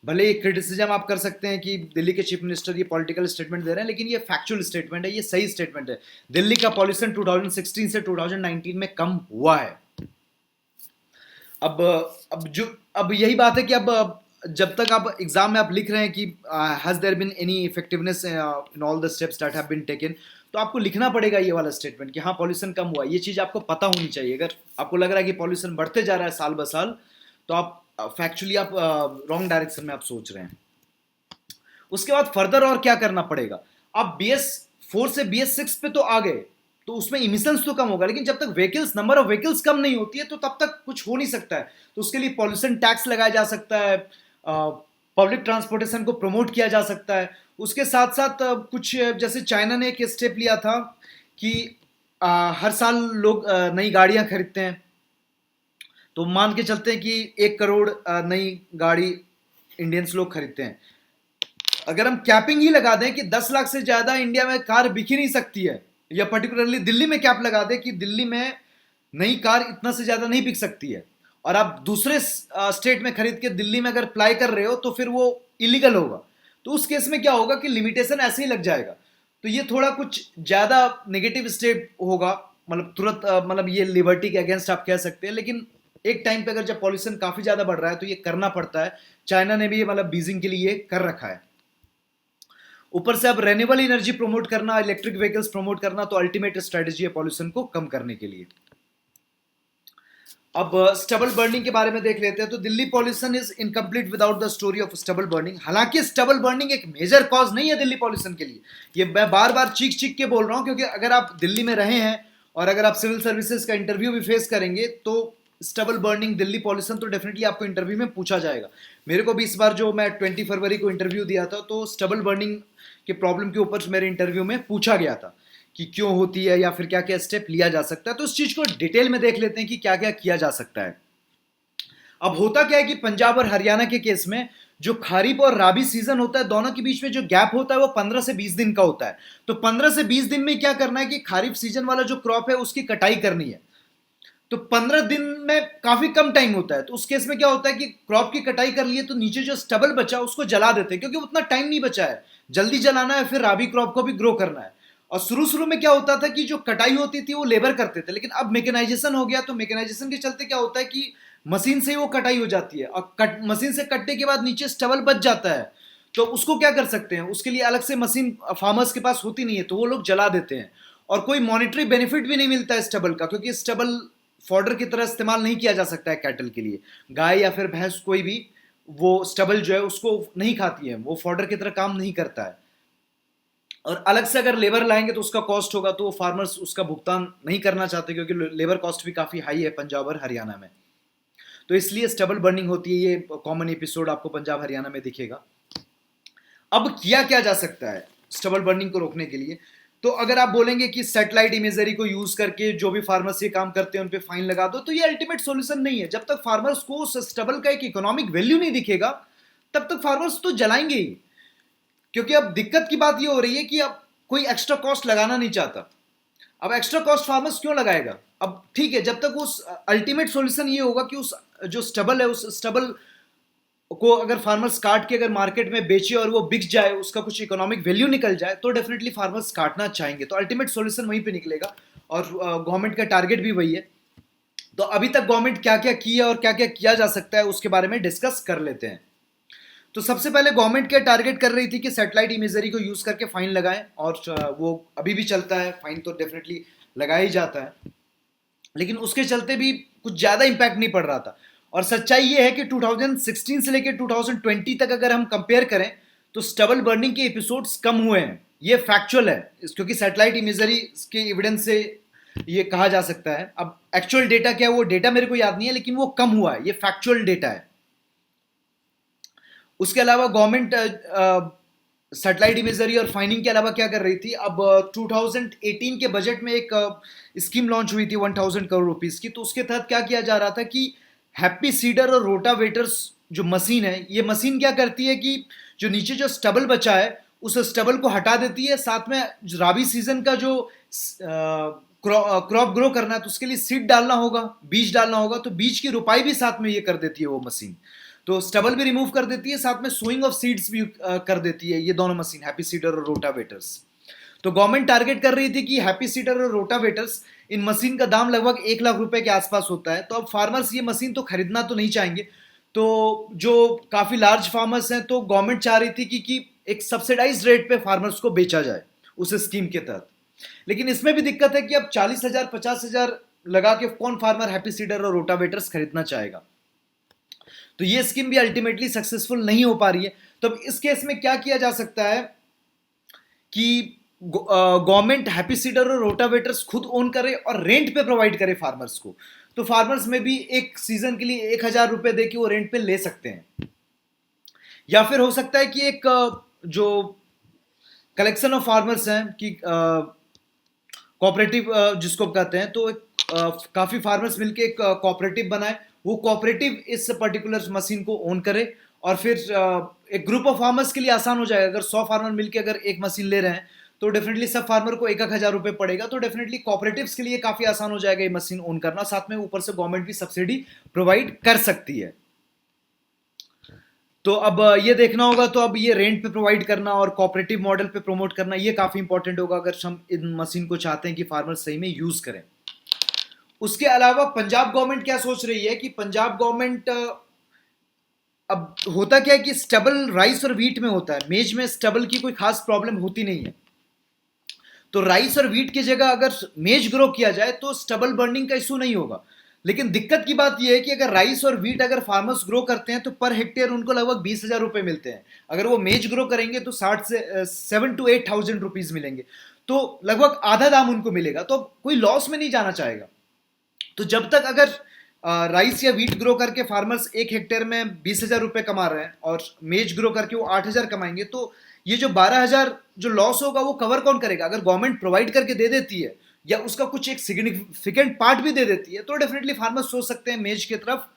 भले क्रिटिसिज्म आप कर सकते हैं कि दिल्ली के चीफ मिनिस्टर ये पॉलिटिकल स्टेटमेंट दे रहे हैं, लेकिन ये फैक्चुअल स्टेटमेंट है, ये सही स्टेटमेंट है। दिल्ली का पॉल्यूशन 2016 से 2019 में कम हुआ है। अब यही बात है कि अब जब तक आप एग्जाम में आप लिख रहे हैं कि has there been any effectiveness in all the steps that have been taken, तो आपको लिखना पड़ेगा ये वाला स्टेटमेंट कि हाँ पॉल्यूशन कम हुआ। ये चीज आपको पता होनी चाहिए। अगर आपको लग रहा है कि पॉल्यूशन बढ़ते जा रहा है साल ब साल, तो आप फैक्चुअली आप रॉन्ग डायरेक्शन में आप सोच रहे हैं। उसके बाद फर्दर और क्या करना पड़ेगा, आप BS4 से BS6 पे तो आ गए तो उसमें इमिशंस तो कम होगा, लेकिन जब तक नंबर ऑफ व्हीकल्स कम नहीं होती है तो तब तक कुछ हो नहीं सकता है। तो उसके लिए पॉल्यूशन टैक्स लगाया जा सकता है, पब्लिक ट्रांसपोर्टेशन को प्रमोट किया जा सकता है। उसके साथ साथ कुछ जैसे चाइना ने एक स्टेप लिया था कि हर साल लोग नई गाड़ियां खरीदते हैं, तो मान के चलते हैं कि 1 करोड़ नई गाड़ी इंडियंस लोग खरीदते हैं। अगर हम कैपिंग ही लगा दें कि 10 लाख से ज्यादा इंडिया में कार बिक ही नहीं सकती है, या पर्टिकुलरली दिल्ली में कैप लगा दें कि दिल्ली में नई कार इतना से ज्यादा नहीं बिक सकती है, और आप दूसरे स्टेट में खरीद के दिल्ली में अगर अप्लाई कर रहे हो तो फिर वो इलीगल होगा। तो उस केस में क्या होगा कि लिमिटेशन ऐसे ही लग जाएगा। तो ये थोड़ा कुछ ज्यादा नेगेटिव स्टेप होगा, मतलब तुरंत मतलब ये लिबर्टी के अगेंस्ट आप कह सकते हैं, लेकिन एक टाइम पे अगर जब पॉल्यूशन काफी ज्यादा बढ़ रहा है तो ये करना पड़ता है। चाइना ने भी ये मतलब बीजिंग के लिए कर रखा है। ऊपर से अब रेन्यूएबल एनर्जी प्रमोट करना, इलेक्ट्रिक व्हीकल्स प्रमोट करना, तो अल्टीमेट स्ट्रेटजी है पॉल्यूशन को कम करने के लिए। अब स्टबल बर्निंग के बारे में देख लेते हैं। तो Delhi pollution is incomplete without the story of stubble burning. हालांकि स्टबल बर्निंग एक मेजर कॉज नहीं है दिल्ली पॉल्यूशन के लिए, ये मैं बार बार चीख चीख के बोल रहा हूं, क्योंकि अगर आप दिल्ली में रहे हैं और अगर आप सिविल सर्विसेज का इंटरव्यू भी फेस करेंगे तो स्टबल बर्निंग दिल्ली पॉल्यूशन तो डेफिनेटली आपको इंटरव्यू में पूछा जाएगा। मेरे को भी इस बार जो मैं 20 फरवरी को इंटरव्यू दिया था तो स्टबल बर्निंग के प्रॉब्लम के ऊपर मेरे इंटरव्यू में पूछा गया था कि क्यों होती है या फिर क्या क्या स्टेप लिया जा सकता है। तो उस चीज को डिटेल में देख लेते हैं कि क्या क्या किया जा सकता है। अब होता क्या है कि पंजाब और हरियाणा के केस में जो खरीफ और राबी सीजन होता है दोनों के बीच में जो गैप होता है वो 15 से 20 दिन का होता है। तो 15 से 20 दिन में क्या करना है कि खरीफ सीजन वाला जो क्रॉप है उसकी कटाई करनी है। तो 15 दिन में काफी कम टाइम होता है। तो उस केस में क्या होता है कि क्रॉप की कटाई कर लिए तो नीचे जो स्टबल बचा उसको जला देते हैं, क्योंकि उतना टाइम नहीं बचा है, जल्दी जलाना है, फिर राबी क्रॉप को भी ग्रो करना है। और शुरू शुरू में क्या होता था कि जो कटाई होती थी वो लेबर करते थे, लेकिन अब मैकेनाइजेशन हो गया तो मैकेनाइजेशन के चलते क्या होता है कि मशीन से ही वो कटाई हो जाती है, और मशीन से कटने के बाद नीचे स्टबल बच जाता है। तो उसको क्या कर सकते हैं, उसके लिए अलग से मशीन फार्मर्स के पास होती नहीं है, तो वो लोग जला देते हैं। और कोई मॉनिटरी बेनिफिट भी नहीं मिलता है स्टबल का, क्योंकि स्टबल फॉडर की तरह इस्तेमाल नहीं किया जा सकता है कैटल के लिए। गाय या फिर भैंस कोई भी वो स्टबल जो है उसको नहीं खाती है, वो फॉडर की तरह काम नहीं करता है। और अलग से अगर लेबर लाएंगे तो उसका कॉस्ट होगा, तो वो फार्मर्स उसका भुगतान नहीं करना चाहते, क्योंकि लेबर कॉस्ट भी काफी हाई है पंजाब और हरियाणा में। तो इसलिए स्टबल बर्निंग होती है। ये कॉमन एपिसोड आपको पंजाब हरियाणा में दिखेगा। अब किया क्या जा सकता है स्टबल बर्निंग को रोकने के लिए? तो अगर आप बोलेंगे कि सैटेलाइट इमेजरी को यूज करके जो भी फार्मर्स ये काम करते हैं उन पे फाइन लगा दो, तो ये अल्टीमेट सॉल्यूशन नहीं है। जब तक फार्मर्स को उस स्टबल का एक इकोनॉमिक वैल्यू नहीं दिखेगा तब तक फार्मर्स तो जलाएंगे ही। क्योंकि अब दिक्कत की बात ये हो रही है कि अब कोई एक्स्ट्रा कॉस्ट लगाना नहीं चाहता। अब एक्स्ट्रा कॉस्ट फार्मर्स क्यों लगाएगा? अब ठीक है, जब तक उस अल्टीमेट सॉल्यूशन ये होगा कि उस जो स्टबल है उस स्टबल को अगर फार्मर्स काट के अगर मार्केट में बेचे और वो बिक जाए, उसका कुछ इकोनॉमिक वैल्यू निकल जाए, तो डेफिनेटली फार्मर्स काटना चाहेंगे। तो अल्टीमेट सॉल्यूशन वहीं पे निकलेगा, और गवर्नमेंट का टारगेट भी वही है। तो अभी तक गवर्नमेंट क्या क्या की है और क्या क्या किया जा सकता है उसके बारे में डिस्कस कर लेते हैं। तो सबसे पहले गवर्नमेंट क्या टारगेट कर रही थी कि सैटेलाइट इमेजरी को यूज करके फाइन लगाएं, और वो अभी भी चलता है, फाइन तो डेफिनेटली लगाया ही जाता है, लेकिन उसके चलते भी कुछ ज्यादा इंपैक्ट नहीं पड़ रहा था। और सच्चाई ये है कि 2016 से लेकर 2020 तक अगर हम कंपेयर करें तो स्टबल बर्निंग के एपिसोड्स कम हुए हैं। ये फैक्चुअल है, क्योंकि सैटेलाइट इमेजरी के एविडेंस से ये कहा जा सकता है। अब एक्चुअल डेटा क्या है वो डेटा मेरे को याद नहीं है, लेकिन वो कम हुआ है, ये फैक्चुअल डेटा है। उसके अलावा गवर्नमेंट सैटेलाइट इमेजरी और फाइनिंग के अलावा क्या कर रही थी, अब 2018 के बजट में एक स्कीम लॉन्च हुई थी 1000 करोड़ रुपीस की। तो उसके तहत क्या किया जा रहा था कि हैप्पी सीडर और रोटावेटर्स जो मशीन है, ये मशीन क्या करती है कि जो नीचे जो स्टबल बचा है उस स्टबल को हटा देती है। साथ में राबी सीजन का जो क्रॉप ग्रो करना है तो उसके लिए सीड डालना होगा, बीज डालना होगा, तो बीज की रुपाई भी साथ में ये कर देती है वो मशीन। तो स्टबल भी रिमूव कर देती है, साथ में सोइंग ऑफ सीड्स भी कर देती है, ये दोनों मशीन हैप्पी सीडर और रोटावेटर्स। तो गवर्नमेंट टारगेट कर रही थी कि हैप्पी सीडर और रोटावेटर्स, इन मशीन का दाम लगभग 1 लाख रुपए के आसपास होता है। तो अब फार्मर्स ये मशीन तो खरीदना तो नहीं चाहेंगे। तो जो काफी लार्ज फार्मर्स हैं, तो गवर्नमेंट चाह रही थी कि एक सब्सिडाइज रेट पे फार्मर्स को बेचा जाए उस स्कीम के तहत। लेकिन इसमें भी दिक्कत है कि अब 40,000 50,000 लगा के कौन फार्मर हैप्पी सीडर और रोटावेटर्स खरीदना चाहेगा। तो ये स्कीम भी अल्टीमेटली सक्सेसफुल नहीं हो पा रही है। तो अब इस केस में क्या किया जा सकता है कि गवर्नमेंट हैप्पी सीडर और रोटावेटर्स खुद ओन करे और रेंट पे प्रोवाइड करे फार्मर्स को। तो फार्मर्स में भी एक सीजन के लिए 1,000 रुपए दे के वो रेंट पे ले सकते हैं। या फिर हो सकता है कि एक जो कलेक्शन ऑफ फार्मर्स हैं कि कोऑपरेटिव जिसको कहते हैं, तो एक काफी फार्मर्स मिलके एक कोऑपरेटिव बनाए, वो कोऑपरेटिव इस पर्टिकुलर मशीन को ओन करे, और फिर एक ग्रुप ऑफ फार्मर्स के लिए आसान हो जाएगा। अगर 100 फार्मर मिलके अगर एक मशीन ले रहे हैं तो डेफिनेटली सब फार्मर को 1,000 रुपए पड़ेगा। तो डेफिनेटली कोऑपरेटिव्स के लिए काफी आसान हो जाएगा ये मशीन ओन करना। साथ में ऊपर से गवर्नमेंट भी सब्सिडी प्रोवाइड कर सकती है। तो अब ये देखना होगा, तो अब ये रेंट पे प्रोवाइड करना और कोऑपरेटिव मॉडल पे प्रमोट करना ये काफ़ी इंपॉर्टेंट होगा अगर हम इन मशीन को चाहते हैं कि फार्मर सही में यूज़ करें। उसके अलावा पंजाब गवर्नमेंट क्या सोच रही है कि पंजाब गवर्नमेंट, अब होता क्या है कि स्टबल राइस और व्हीट में होता है, मेज में स्टबल की कोई खास प्रॉब्लम होती नहीं है। तो राइस और व्हीट की जगह अगर मेज ग्रो किया जाए तो स्टबल बर्निंग का इशू नहीं होगा। लेकिन दिक्कत की बात यह है कि अगर राइस और व्हीट अगर फार्मर्स ग्रो करते हैं तो पर हेक्टेयर उनको लगभग 20,000 रुपए मिलते हैं। अगर वो मेज ग्रो करेंगे तो 7 to 8 थाउजेंड रुपीज मिलेंगे। तो लगभग आधा दाम उनको मिलेगा, तो कोई लॉस में नहीं जाना चाहेगा। तो जब तक अगर राइस या व्हीट ग्रो करके फार्मर्स 1 हेक्टेयर में 20,000 रुपए कमा रहे हैं और मेज ग्रो करके वो 8,000 कमाएंगे, तो ये जो 12,000 जो लॉस होगा वो कवर कौन करेगा? अगर गवर्नमेंट प्रोवाइड करके दे देती है या उसका कुछ एक सिग्निफिकेंट पार्ट भी दे देती है तो डेफिनेटली फार्मर्स सोच सकते हैं मेज की तरफ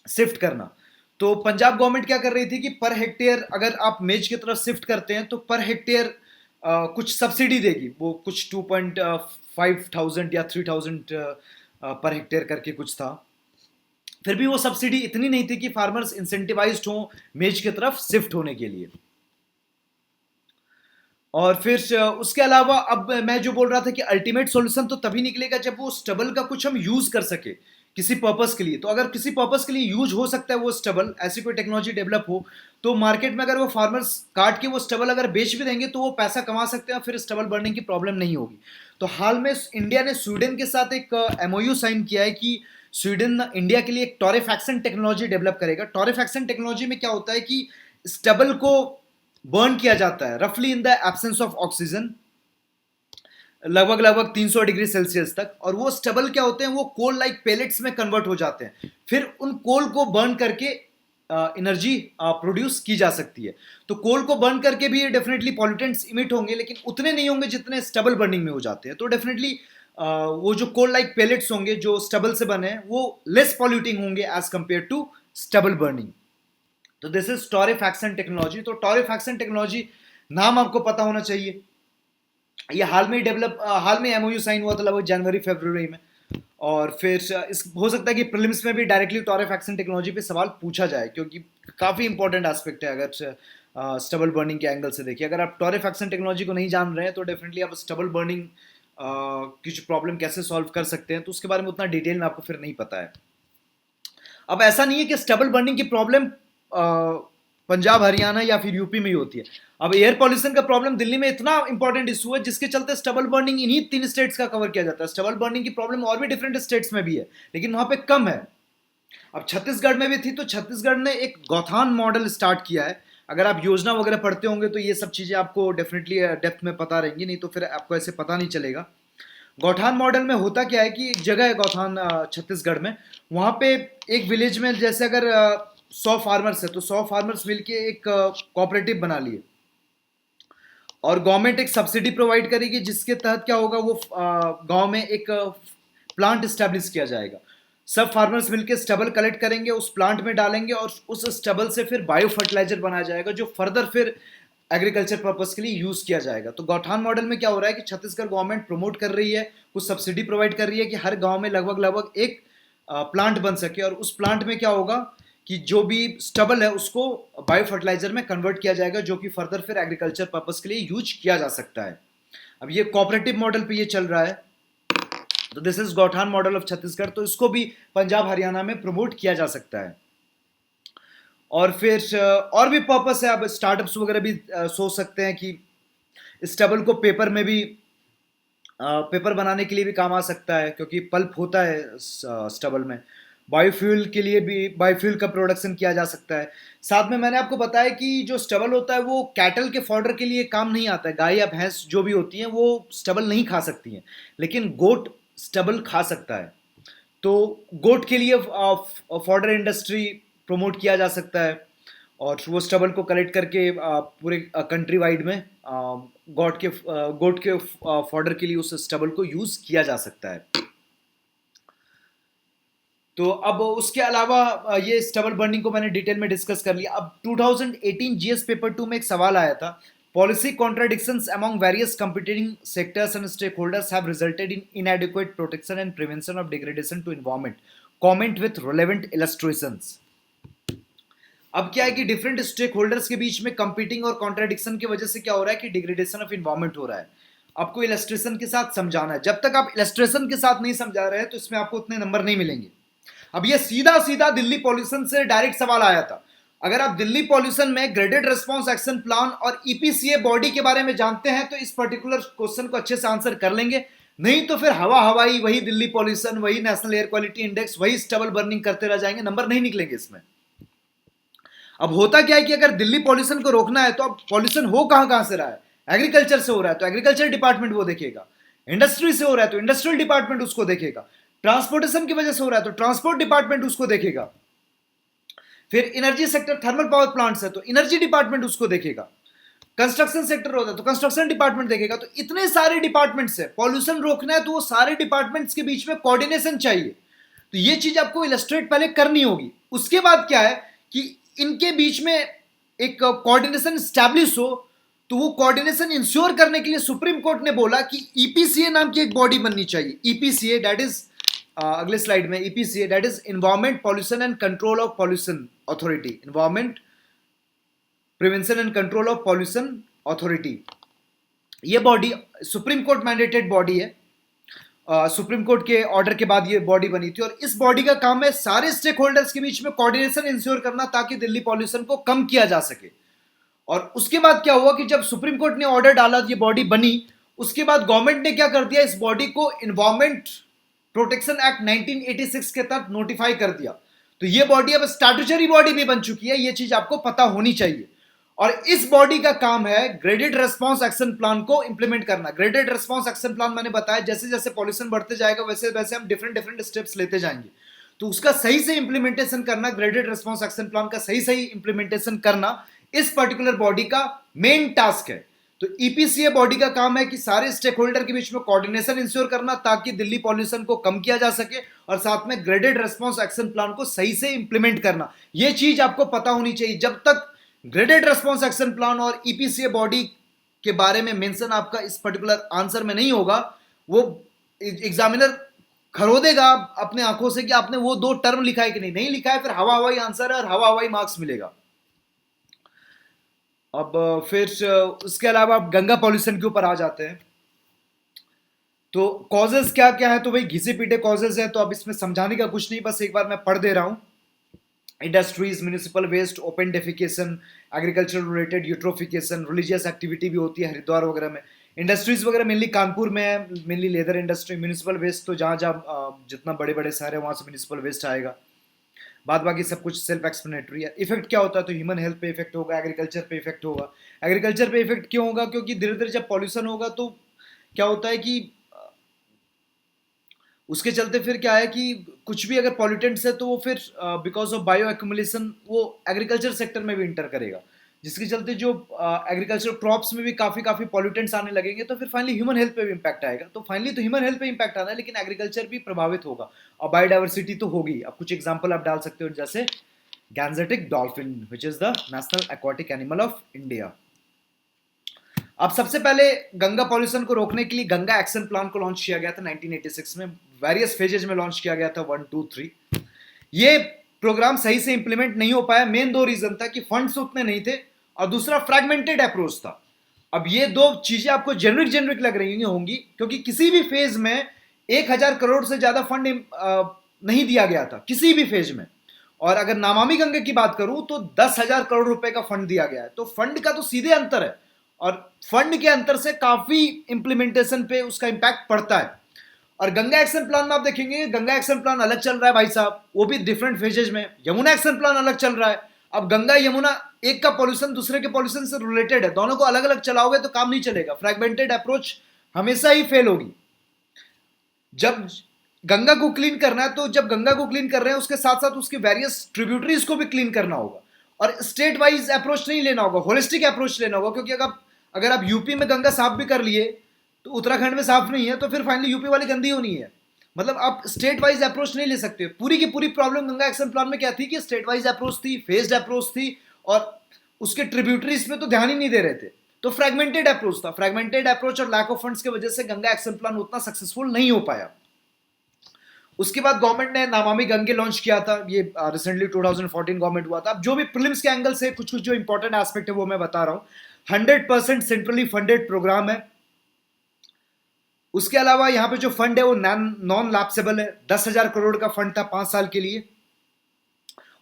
शिफ्ट करना। तो पंजाब गवर्नमेंट क्या कर रही थी कि पर हेक्टेयर अगर आप मेज की तरफ शिफ्ट करते हैं तो पर हेक्टेयर कुछ सब्सिडी देगी, वो कुछ 2.5 थाउजेंड या 3,000 पर हेक्टेयर करके कुछ था। फिर भी वो सब्सिडी इतनी नहीं थी कि फार्मर्स इंसेंटिवाइज्ड हो मेज की तरफ शिफ्ट होने के लिए। और फिर उसके अलावा अब मैं जो बोल रहा था कि अल्टीमेट सॉल्यूशन तो तभी निकलेगा जब वो स्टबल का कुछ हम यूज कर सके किसी पर्पस के लिए। तो अगर किसी पर्पस के लिए यूज हो सकता है वो स्टबल, ऐसी कोई टेक्नोलॉजी डेवलप हो, तो मार्केट में अगर वो फार्मर्स काट के वो स्टबल अगर बेच भी देंगे तो वो पैसा कमा सकते हैं, फिर स्टबल बर्निंग की प्रॉब्लम नहीं होगी। तो हाल में इंडिया ने स्वीडन के साथ एक एमओयू साइन किया है कि स्वीडन इंडिया के लिए एक टॉरेफैक्सन टेक्नोलॉजी डेवलप करेगा। टॉरेफैक्सन टेक्नोलॉजी में क्या होता है कि स्टबल को बर्न किया जाता है रफली in the absence of oxygen, लगभग लगभग 300 डिग्री सेल्सियस तक, और वो स्टबल क्या होते हैं, वो कोल लाइक पेलेट्स में कन्वर्ट हो जाते हैं। फिर उन कोल को बर्न करके एनर्जी प्रोड्यूस की जा सकती है। तो कोल को बर्न करके भी डेफिनेटली पॉल्यूटेंट्स इमिट होंगे, लेकिन उतने नहीं होंगे जितने स्टबल बर्निंग में हो जाते हैं। तो डेफिनेटली वो जो कोल लाइक पेलेट्स होंगे जो स्टबल से बने हैं वो लेस पॉल्यूटिंग होंगे as compared to stubble burning. तो दिस इज टॉरेफैक्सन टेक्नोलॉजी। तो टॉरेफैक्सन टेक्नोलॉजी नाम आपको पता होना चाहिए। ये हाल में एमओयू साइन हुआ था लगभग जनवरी फरवरी में। और फिर इस हो सकता है कि प्रीलिम्स में भी डायरेक्टली टॉरेफैक्सन टेक्नोलॉजी पे सवाल पूछा जाए, क्योंकि काफ़ी इंपॉर्टेंट एस्पेक्ट है अगर स्टबल बर्निंग के एंगल से देखिए। अगर आप टॉरेफैक्सन टेक्नोलॉजी को नहीं जान रहे हैं तो डेफिनेटली आप स्टबल बर्निंग की जो प्रॉब्लम कैसे सॉल्व कर सकते हैं तो उसके बारे में उतना डिटेल में आपको फिर नहीं पता है। अब ऐसा नहीं है कि स्टबल बर्निंग की प्रॉब्लम पंजाब हरियाणा या फिर यूपी में ही होती है। अब एयर पॉल्यूशन का प्रॉब्लम दिल्ली में इतना इंपॉर्टेंट इशू है जिसके चलते स्टबल बर्निंग इन्हीं 3 स्टेट्स का कवर किया जाता है। स्टबल बर्निंग की प्रॉब्लम और भी डिफरेंट स्टेट्स में भी है, लेकिन वहां पे कम है। अब छत्तीसगढ़ में भी थी, तो छत्तीसगढ़ ने एक गौठान मॉडल स्टार्ट किया है। अगर आप योजना वगैरह पढ़ते होंगे तो ये सब चीजें आपको डेफिनेटली डेप्थ में पता रहेंगी, नहीं तो फिर आपको ऐसे पता नहीं चलेगा। गौठान मॉडल में होता क्या है कि एक जगह है गौठान छत्तीसगढ़ में, वहां पे एक विलेज में जैसे अगर 100 फार्मर्स है तो 100 फार्मर्स मिलके एक कोऑपरेटिव बना लिए, और गवर्नमेंट एक सब्सिडी प्रोवाइड करेगी जिसके तहत क्या होगा, वो गांव में एक प्लांट स्टैब्लिश किया जाएगा। सब फार्मर्स मिलकर स्टबल कलेक्ट करेंगे, उस प्लांट में डालेंगे और उस स्टबल से फिर बायो फर्टिलाइजर बनाया जाएगा जो फर्दर फिर एग्रीकल्चर पर्पस के लिए यूज किया जाएगा। तो गौठान मॉडल में क्या हो रहा है कि छत्तीसगढ़ गवर्नमेंट प्रमोट कर रही है, कुछ सब्सिडी प्रोवाइड कर रही है कि हर गांव में लगभग लगभग एक प्लांट बन सके, और उस प्लांट में क्या होगा कि जो भी स्टबल है उसको बायो फर्टिलाइजर में कन्वर्ट किया जाएगा जो कि फर्दर फिर एग्रीकल्चर पर्पस के लिए यूज किया जा सकता है। अब ये कोऑपरेटिव मॉडल पे ये चल रहा है, तो दिस इज गौठान मॉडल ऑफ छत्तीसगढ़। तो इसको भी पंजाब हरियाणा में प्रमोट किया जा सकता है। और फिर और भी पर्पस है, अब स्टार्टअप्स वगैरह भी सोच सकते हैं कि स्टबल को पेपर में भी पेपर बनाने के लिए भी काम आ सकता है, क्योंकि पल्प होता है स्टबल में। बायोफ्यूल के लिए भी बायोफ्यूल का प्रोडक्शन किया जा सकता है। साथ में मैंने आपको बताया कि जो स्टबल होता है वो कैटल के फॉडर के लिए काम नहीं आता है। गाय या भैंस जो भी होती हैं वो स्टबल नहीं खा सकती हैं, लेकिन गोट स्टबल खा सकता है। तो गोट के लिए फॉडर इंडस्ट्री प्रमोट किया जा सकता है, और वो स्टबल को कलेक्ट करके पूरे कंट्री वाइड में गोट के फॉडर के लिए उस स्टबल को यूज़ किया जा सकता है। तो अब उसके अलावा ये स्टबल बर्निंग को मैंने डिटेल में डिस्कस कर लिया। अब 2018 जीएस पेपर 2 में एक सवाल आया था, policy contradictions among various competing sectors and stake holders have resulted in inadequate protection and prevention of degradation to environment, comment with relevant illustrations. अब क्या है कि डिफरेंट स्टेक होल्डर्स के बीच में कंपीटिंग और कॉन्ट्राडिक्शन की वजह से क्या हो रहा है कि डिग्रेडेशन ऑफ इन्वायरमेंट हो रहा है। आपको इलस्ट्रेशन के साथ समझाना है, जब तक आप इलस्ट्रेशन के साथ नहीं समझा रहे हैं तो इसमें आपको उतने नंबर नहीं मिलेंगे। अब ये सीधा सीधा दिल्ली पॉल्यूशन से डायरेक्ट सवाल आया था। अगर आप दिल्ली पॉल्यूशन में ग्रेडेड रिस्पॉन्स एक्शन प्लान और ईपीसीए बॉडी के बारे में जानते हैं तो इस पर्टिकुलर क्वेश्चन को अच्छे से आंसर कर लेंगे, नहीं तो फिर हवा हवाई वही दिल्ली पॉल्यूशन, वही नेशनल एयर क्वालिटी इंडेक्स, वही स्टबल बर्निंग करते रह जाएंगे, नंबर नहीं निकलेंगे इसमें। अब होता क्या है कि अगर दिल्ली पॉल्यूशन को रोकना है तो अब पॉल्यूशन हो कहां कहां से रहा है, एग्रीकल्चर से हो रहा है तो एग्रीकल्चर डिपार्टमेंट वो देखेगा, इंडस्ट्री से हो रहा है तो इंडस्ट्रियल डिपार्टमेंट उसको देखेगा, ट्रांसपोर्टेशन की वजह से हो रहा है तो ट्रांसपोर्ट डिपार्टमेंट उसको देखेगा, फिर energy sector thermal power plants है तो एनर्जी डिपार्टमेंट उसको देखेगा, कंस्ट्रक्शन सेक्टर होता है तो कंस्ट्रक्शन डिपार्टमेंट देखेगा। तो इतने सारे डिपार्टमेंट्स है, पॉल्यूशन रोकना है तो वो सारे डिपार्टमेंट्स के बीच में कोऑर्डिनेशन चाहिए। तो ये चीज आपको इलस्ट्रेट पहले करनी होगी। उसके बाद क्या है कि इनके बीच में एक कोऑर्डिनेशन स्टैब्लिश हो, तो वो कोऑर्डिनेशन इंश्योर करने के लिए सुप्रीम कोर्ट ने बोला कि ईपीसीए नाम की एक बॉडी बननी चाहिए। ईपीसीए दैट इज अगले स्लाइड में, EPCA that is environment pollution and control of pollution authority, environment prevention and control of pollution authority. ये body supreme court mandated body है, सुप्रीम कोर्ट के ऑर्डर के बाद ये बॉडी बनी थी, और इस बॉडी का काम है सारे स्टेक होल्डर्स के बीच में कोऑर्डिनेशन इंश्योर करना ताकि दिल्ली पॉल्यूशन को कम किया जा सके। और उसके बाद क्या हुआ कि जब सुप्रीम कोर्ट ने ऑर्डर डाला, ये बॉडी बनी, उसके बाद गवर्नमेंट ने क्या कर दिया, इस बॉडी को इन्वायरमेंट प्रोटेक्शन एक्ट 1986 के तहत नोटिफाई कर दिया। तो ये बॉडी अब स्टैट्यूटरी बॉडी भी बन चुकी है, ये चीज आपको पता होनी चाहिए। और इस बॉडी का काम है ग्रेडेड रेस्पॉन्स एक्शन प्लान को इंप्लीमेंट करना। ग्रेडेड रेस्पॉन्स एक्शन प्लान मैंने बताया, जैसे जैसे पॉल्यूशन बढ़ते जाएगा वैसे वैसे हम डिफरेंट डिफरेंट स्टेप्स लेते जाएंगे, तो उसका सही से इंप्लीमेंटेशन करना, ग्रेडेड रेस्पॉन्स एक्शन प्लान का सही सही इंप्लीमेंटेशन करना इस पर्टिकुलर बॉडी का मेन टास्क है। तो ईपीसीए बॉडी का काम है कि सारे स्टेक होल्डर के बीच में कोऑर्डिनेशन इंश्योर करना ताकि दिल्ली पॉल्यूशन को कम किया जा सके, और साथ में ग्रेडेड रेस्पॉन्स एक्शन प्लान को सही से इंप्लीमेंट करना। यह चीज आपको पता होनी चाहिए। जब तक ग्रेडेड रेस्पॉन्स एक्शन प्लान और ईपीसीए बॉडी के बारे में मेंशन आपका इस पर्टिकुलर आंसर में नहीं होगा, वो एग्जामिनर खरोदेगा अपने आंखों से कि आपने वो दो टर्म लिखा है कि नहीं, नहीं लिखा है, फिर हवा हवाई आंसर है और हवा हवाई मार्क्स मिलेगा। अब फिर उसके अलावा आप गंगा पॉल्यूशन के ऊपर आ जाते हैं। तो कॉजेज क्या क्या है, तो भाई घिसे पीटे कॉजेज है, तो अब इसमें समझाने का कुछ नहीं, बस एक बार मैं पढ़ दे रहा हूं। Industries, municipal waste, open defecation, agriculture related eutrophication, religious activity भी होती है हरिद्वार वगैरह में। इंडस्ट्रीज वगैरह मेनली कानपुर में है, mainly leather industry. Municipal waste तो जहाँ जहाँ जितना बड़े बड़े शहर है वहाँ से म्यूनिसिपल वेस्ट आएगा। बाद बाकी सब कुछ सेल्फ एक्सप्लेनेटरी है। इफेक्ट क्या होता है, तो ह्यूमन हेल्थ पे इफेक्ट होगा, एग्रीकल्चर पे इफेक्ट होगा। एग्रीकल्चर पे इफेक्ट क्यों होगा, क्योंकि धीरे धीरे जब पॉल्यूशन होगा तो क्या होता है कि उसके चलते फिर क्या है कि कुछ भी अगर पॉल्यूटेंट्स है तो वो फिर बिकॉज ऑफ बायो एक्यूमुलेशन वो एग्रीकल्चर सेक्टर में भी इंटर करेगा, जिसके चलते जो एग्रीकल्चर क्रॉप्स में भी काफी काफी पॉल्यूटेंट्स आने लगेंगे, तो फिर फाइनली ह्यूमन हेल्थ पे भी इंपैक्ट आएगा। तो फाइनली तो ह्यूमन हेल्थ पे इंपैक्ट आना है, लेकिन एग्रीकल्चर भी प्रभावित होगा और बायोडाइवर्सिटी तो होगी। अब कुछ एग्जाम्पल आप डाल सकते हो, जैसे Gangetic dolphin which is the national aquatic animal of India. अब सबसे पहले गंगा पॉल्यूशन को रोकने के लिए गंगा एक्शन प्लान को लॉन्च किया गया था 1986 में। वेरियस फेजेज में लॉन्च किया गया था, 1, 2, 3। ये प्रोग्राम सही से इंप्लीमेंट नहीं हो पाया। मेन दो रीजन था कि फंड्स उतने नहीं थे और दूसरा फ्रैगमेंटेड अप्रोच था। अब ये दो चीजें आपको जेनरिक जेनरिक लग रही होंगी, क्योंकि किसी भी फेज में 1000 करोड़ से ज्यादा फंड नहीं दिया गया था किसी भी फेज में। और अगर नमामि गंगा की बात करूं तो 10,000 करोड़ रुपए का फंड दिया गया है। तो फंड का तो सीधे अंतर है, और फंड के अंतर से काफी इंप्लीमेंटेशन पे उसका इंपैक्ट पड़ता है। और गंगा एक्शन प्लान में आप देखेंगे गंगा एक्शन प्लान अलग चल रहा है भाई साहब, वो भी डिफरेंट फेजेज में। यमुना एक्शन प्लान अलग चल रहा है। अब गंगा यमुना, एक का पॉल्यूशन दूसरे के पॉल्यूशन से रिलेटेड है, दोनों को अलग अलग चलाओगे तो काम नहीं चलेगा। फ्रैगमेंटेड अप्रोच हमेशा ही फेल होगी। जब गंगा को क्लीन करना है तो जब गंगा को क्लीन कर रहे हैं उसके साथ साथ उसके वेरियस ट्रिब्यूटरीज को भी क्लीन करना होगा, और स्टेट वाइज अप्रोच नहीं लेना होगा, होलिस्टिक अप्रोच लेना होगा। क्योंकि अगर आप यूपी में गंगा साफ भी कर लिए तो उत्तराखंड में साफ नहीं है, तो फिर फाइनली यूपी वाली गंदी होनी है। मतलब आप स्टेट वाइज अप्रोच नहीं ले सकते। पूरी की पूरी प्रॉब्लम गंगा एक्शन प्लान में क्या थी कि स्टेट वाइज अप्रोच थी, फेज्ड अप्रोच थी, और उसके ट्रिब्यूटरीज में तो ध्यान ही नहीं दे रहे थे। तो फ्रैगमेंटेड अप्रोच था। फ्रैगमेंटेड अप्रोच और लैक ऑफ फंड्स की वजह से गंगा एक्शन प्लान उतना सक्सेसफुल नहीं हो पाया। उसके बाद गवर्नमेंट ने नमामि गंगे लॉन्च किया था, ये रिसेंटली 2014 गवर्नमेंट हुआ था। अब जो भी प्रीलिम्स के एंगल से कुछ कुछ जो इंपॉर्टेंट एस्पेक्ट है वो मैं बता रहा हूं। 100% सेंट्रली फंडेड प्रोग्राम है। उसके अलावा यहाँ पे जो फंड है वो नॉन लैप्सेबल है। 10,000 करोड़ का फंड था 5 साल के लिए,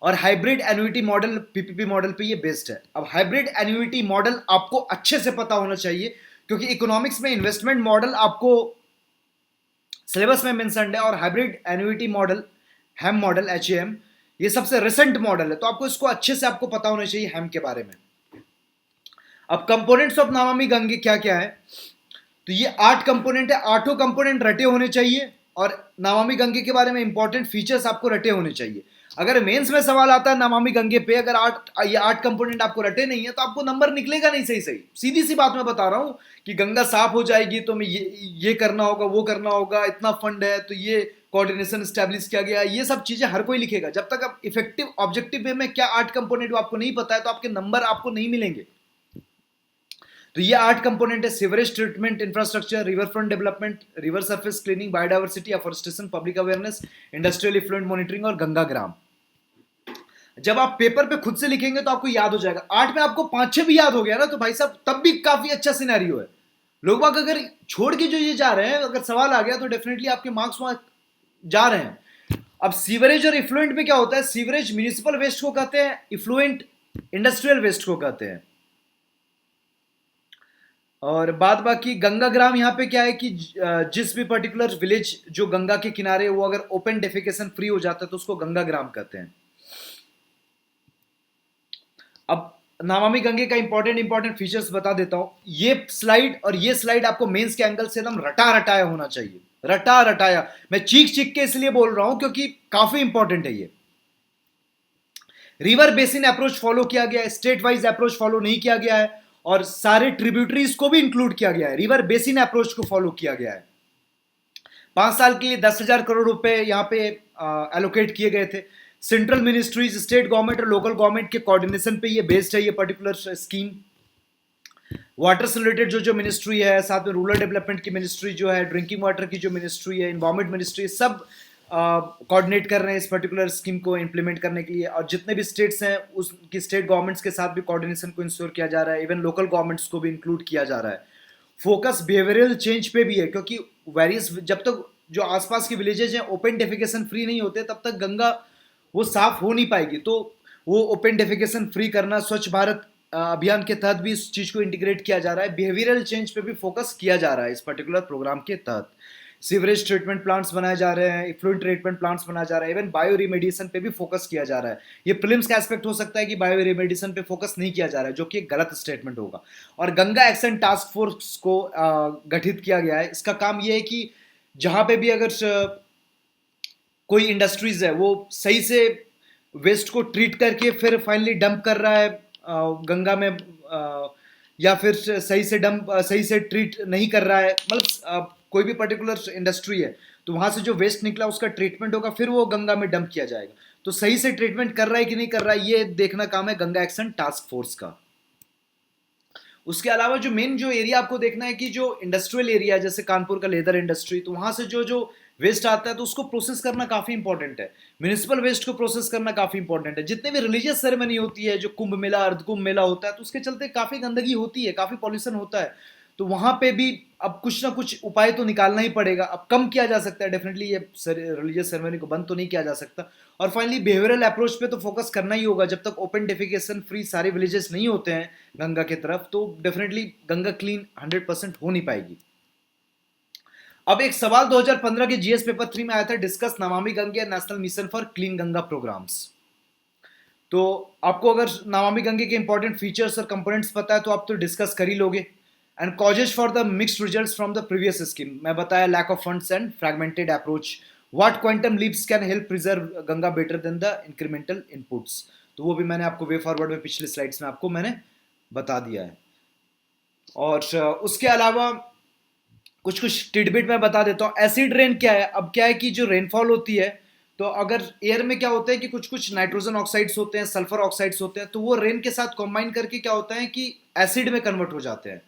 और hybrid annuity model, PPP model पे ये बेस्ड है। अब हाइब्रिड एन्युइटी मॉडल आपको अच्छे से पता होना चाहिए, क्योंकि इकोनॉमिक्स में इन्वेस्टमेंट मॉडल आपको सिलेबस में मेंशन्ड है, और हाइब्रिड एन्युइटी मॉडल, हैम मॉडल, HAM, ये सबसे रिसेंट मॉडल है, तो आपको इसको अच्छे से आपको पता होना चाहिए हैम के बारे में। अब कंपोनेंट्स ऑफ नमामि गंगे क्या क्या है, तो ये 8 कंपोनेंट है। 8 कंपोनेंट रटे होने चाहिए, और नमामि गंगे के बारे में इंपॉर्टेंट फीचर्स आपको रटे होने चाहिए। अगर मेंस में सवाल आता है नमामि गंगे पे, अगर ये 8 कंपोनेंट आपको रटे नहीं है तो आपको नंबर निकलेगा नहीं सही सही। सीधी सी बात मैं बता रहा हूं कि गंगा साफ हो जाएगी तो मैं ये करना होगा, वो करना होगा, इतना फंड है तो ये कोऑर्डिनेशन स्टैब्लिश किया गया, ये सब चीजें हर कोई लिखेगा। जब तक आप इफेक्टिव ऑब्जेक्टिव वे में क्या 8 कंपोनेंट आपको नहीं पता है तो आपके नंबर आपको नहीं मिलेंगे। तो ये 8 कंपोनेंट है: sewerage treatment infrastructure, river front development, river surface cleaning, biodiversity, afforestation, public awareness, industrial effluent monitoring और गंगा ग्राम। जब आप पेपर पे खुद से लिखेंगे तो आपको याद हो जाएगा। 8 में आपको 5-6 भी याद हो गया ना तो भाई साहब तब भी काफी अच्छा सिनेरियो है। लोग बाग अगर छोड़ के जो ये जा रहे हैं, अगर सवाल आ गया तो डेफिनेटली आपके मार्क्स वहां जा रहे हैं। अब सीवरेज और इफ्लुएंट में क्या होता है, सीवरेज म्यूनिसिपल वेस्ट को कहते हैं, इफ्लुएंट इंडस्ट्रियल वेस्ट को कहते हैं। और बाद बाकी गंगा ग्राम यहाँ पे क्या है कि जिस भी पर्टिकुलर विलेज जो गंगा के किनारे, वो अगर ओपन डेफिकेशन फ्री हो जाता है तो उसको गंगा ग्राम कहते हैं। अब नमामि गंगे का इंपॉर्टेंट फीचर्स बता देता हूं। ये स्लाइड और ये स्लाइड आपको मेंस के एंगल से एकदम रटा रटाया होना चाहिए, रटा रटाया। मैं चीख चीख के इसलिए बोल रहा हूं क्योंकि काफी इंपॉर्टेंट है ये। रिवर बेसिन अप्रोच फॉलो किया गया है, स्टेट वाइज अप्रोच फॉलो नहीं किया गया है, और सारे ट्रिब्यूटरीज को भी इंक्लूड किया गया है। रिवर बेसिन अप्रोच को फॉलो किया गया है। 5 साल के लिए 10,000 करोड़ रुपए यहां पे एलोकेट किए गए थे। सेंट्रल मिनिस्ट्रीज, स्टेट गवर्नमेंट और लोकल गवर्नमेंट के कोऑर्डिनेशन पे ये बेस्ड है ये पर्टिकुलर स्कीम। वाटर से रिलेटेड जो जो मिनिस्ट्री है, साथ में रूरल डेवलपमेंट की मिनिस्ट्री जो है, ड्रिंकिंग वाटर की जो मिनिस्ट्री है, इन्वायरमेंट मिनिस्ट्री, सब कोऑर्डिनेट कर रहे हैं इस पर्टिकुलर स्कीम को इम्प्लीमेंट करने के लिए। और जितने भी स्टेट्स हैं उसकी स्टेट गवर्नमेंट्स के साथ भी कोऑर्डिनेशन को इंश्योर किया जा रहा है। इवन लोकल गवर्नमेंट्स को भी इंक्लूड किया जा रहा है। फोकस बिहेवियरल चेंज पे भी है, क्योंकि वेरियस, जब तक जो आसपास के विलेजेज हैं ओपन डेफिकेशन फ्री नहीं होते तब तक गंगा वो साफ हो नहीं पाएगी। तो वो ओपन डेफिकेशन फ्री करना, स्वच्छ भारत अभियान के तहत भी इस चीज को इंटीग्रेट किया जा रहा है। बिहेवियरल चेंज पे भी फोकस किया जा रहा है इस पर्टिकुलर प्रोग्राम के तहत। सीवरेज ट्रीटमेंट प्लांट्स बनाए जा रहे हैं, इफ्लुएंट ट्रीटमेंट प्लांट्स बनाया जा रहा है, इवन बायो रिमेडिएशन पे भी फोकस किया जा रहा है। ये प्रीलिम्स का एस्पेक्ट हो सकता है कि बायो रिमेडिएशन पे फोकस नहीं किया जा रहा है, जो कि एक गलत स्टेटमेंट होगा। और गंगा एक्शन टास्क फोर्स को गठित किया गया है। इसका काम यह है कि जहां पे भी अगर कोई इंडस्ट्रीज है वो सही से वेस्ट को ट्रीट करके फिर फाइनली डंप कर रहा है गंगा में, या फिर सही से ट्रीट नहीं कर रहा है, मतलब कोई भी पर्टिकुलर इंडस्ट्री है तो वहां से जो वेस्ट निकला उसका ट्रीटमेंट होगा, फिर वो गंगा में डंप किया जाएगा। तो सही से ट्रीटमेंट कर रहा है कि नहीं कर रहा है, ये देखना काम है गंगा एक्शन टास्क फोर्स का। उसके अलावा जो मेन जो एरिया आपको देखना है कि जो इंडस्ट्रियल एरिया, जैसे कानपुर का लेदर इंडस्ट्री, तो वहां से जो जो वेस्ट आता है तो उसको प्रोसेस करना काफी इंपॉर्टेंट है। म्यूनिसिपल वेस्ट को प्रोसेस करना काफी इंपॉर्टेंट है। जितने भी रिलीजियस सेरेमनी होती है, जो कुंभ मेला, अर्ध कुंभ मेला होता है, तो उसके चलते काफी गंदगी होती है, काफी पॉल्यूशन होता है। तो वहां पे भी अब कुछ ना कुछ उपाय तो निकालना ही पड़ेगा। अब कम किया जा सकता है डेफिनेटली, ये रिलीजियस सेरेमनी को बंद तो नहीं किया जा सकता। और फाइनली बिहेवियरल अप्रोच पे तो फोकस करना ही होगा। जब तक ओपन डेफिकेशन फ्री सारे विलेजेस नहीं होते हैं गंगा की तरफ, तो डेफिनेटली गंगा क्लीन 100% हो नहीं पाएगी। अब एक सवाल 2015 के जीएस पेपर 3 में आया था, discuss Namami Gange national mission for clean Ganga programmes. तो आपको अगर नमामि गंगे के इंपॉर्टेंट फीचर्स और कंपोनेंट्स पता है तो आप तो डिस्कस कर ही लोगे। And causes for the mixed results from the previous scheme मैं बताया, lack of funds and fragmented approach. What quantum leaps can help preserve Ganga better than the incremental inputs, तो वो भी मैंने आपको वे फॉरवर्ड में पिछले स्लाइड्स में आपको मैंने बता दिया है। और उसके अलावा कुछ कुछ टिडबिट मैं बता देता हूँ। एसिड रेन क्या है, अब क्या है कि जो रेनफॉल होती है, तो अगर एयर में क्या होता है कि कुछ कुछ नाइट्रोजन ऑक्साइड्स होते हैं, सल्फर ऑक्साइड्स होते हैं, तो वो रेन के साथ कंबाइन करके क्या होता है कि एसिड में कन्वर्ट हो जाते हैं,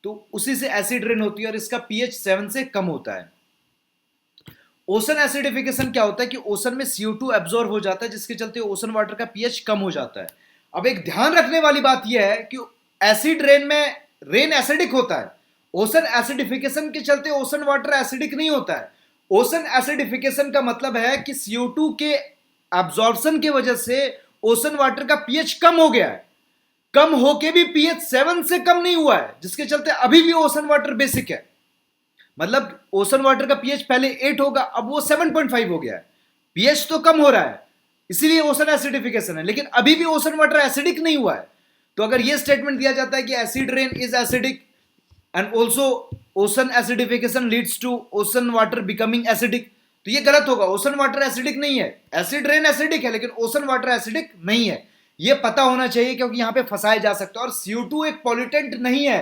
तो उसी से एसिड रेन होती है। और इसका पीएच 7 से कम होता है। ओशन एसिडिफिकेशन क्या होता है कि ओशन में CO2 एब्जॉर्ब हो जाता है, जिसके चलते ओशन वाटर का पीएच कम हो जाता है। अब एक ध्यान रखने वाली बात यह है कि एसिड रेन में रेन एसिडिक होता है, ओशन एसिडिफिकेशन के चलते ओशन वाटर एसिडिक नहीं होता है। ओशन एसिडिफिकेशन का मतलब है कि CO2 के एब्जॉर्प्शन की वजह से ओशन वाटर का पीएच कम हो गया है, कम होके भी पीएच 7 से कम नहीं हुआ है, जिसके चलते अभी भी ओशन वाटर बेसिक है। मतलब ओशन वाटर का पीएच पहले 8 होगा, अब वो 7.5 हो गया है, पीएच तो कम हो रहा है, इसीलिए ओशन एसिडिफिकेशन है, लेकिन अभी भी ओशन वाटर एसिडिक नहीं हुआ है। तो अगर ये स्टेटमेंट दिया जाता है कि acid rain is acidic and also ocean acidification leads to ocean water becoming acidic, तो ये गलत होगा। ओशन वाटर एसिडिक नहीं है, एसिड रेन एसिडिक है, लेकिन ओशन वाटर एसिडिक नहीं है। ये पता होना चाहिए, क्योंकि यहां पे फंसाए जा सकते हैं। और CO2 एक पॉल्यूटेंट नहीं है,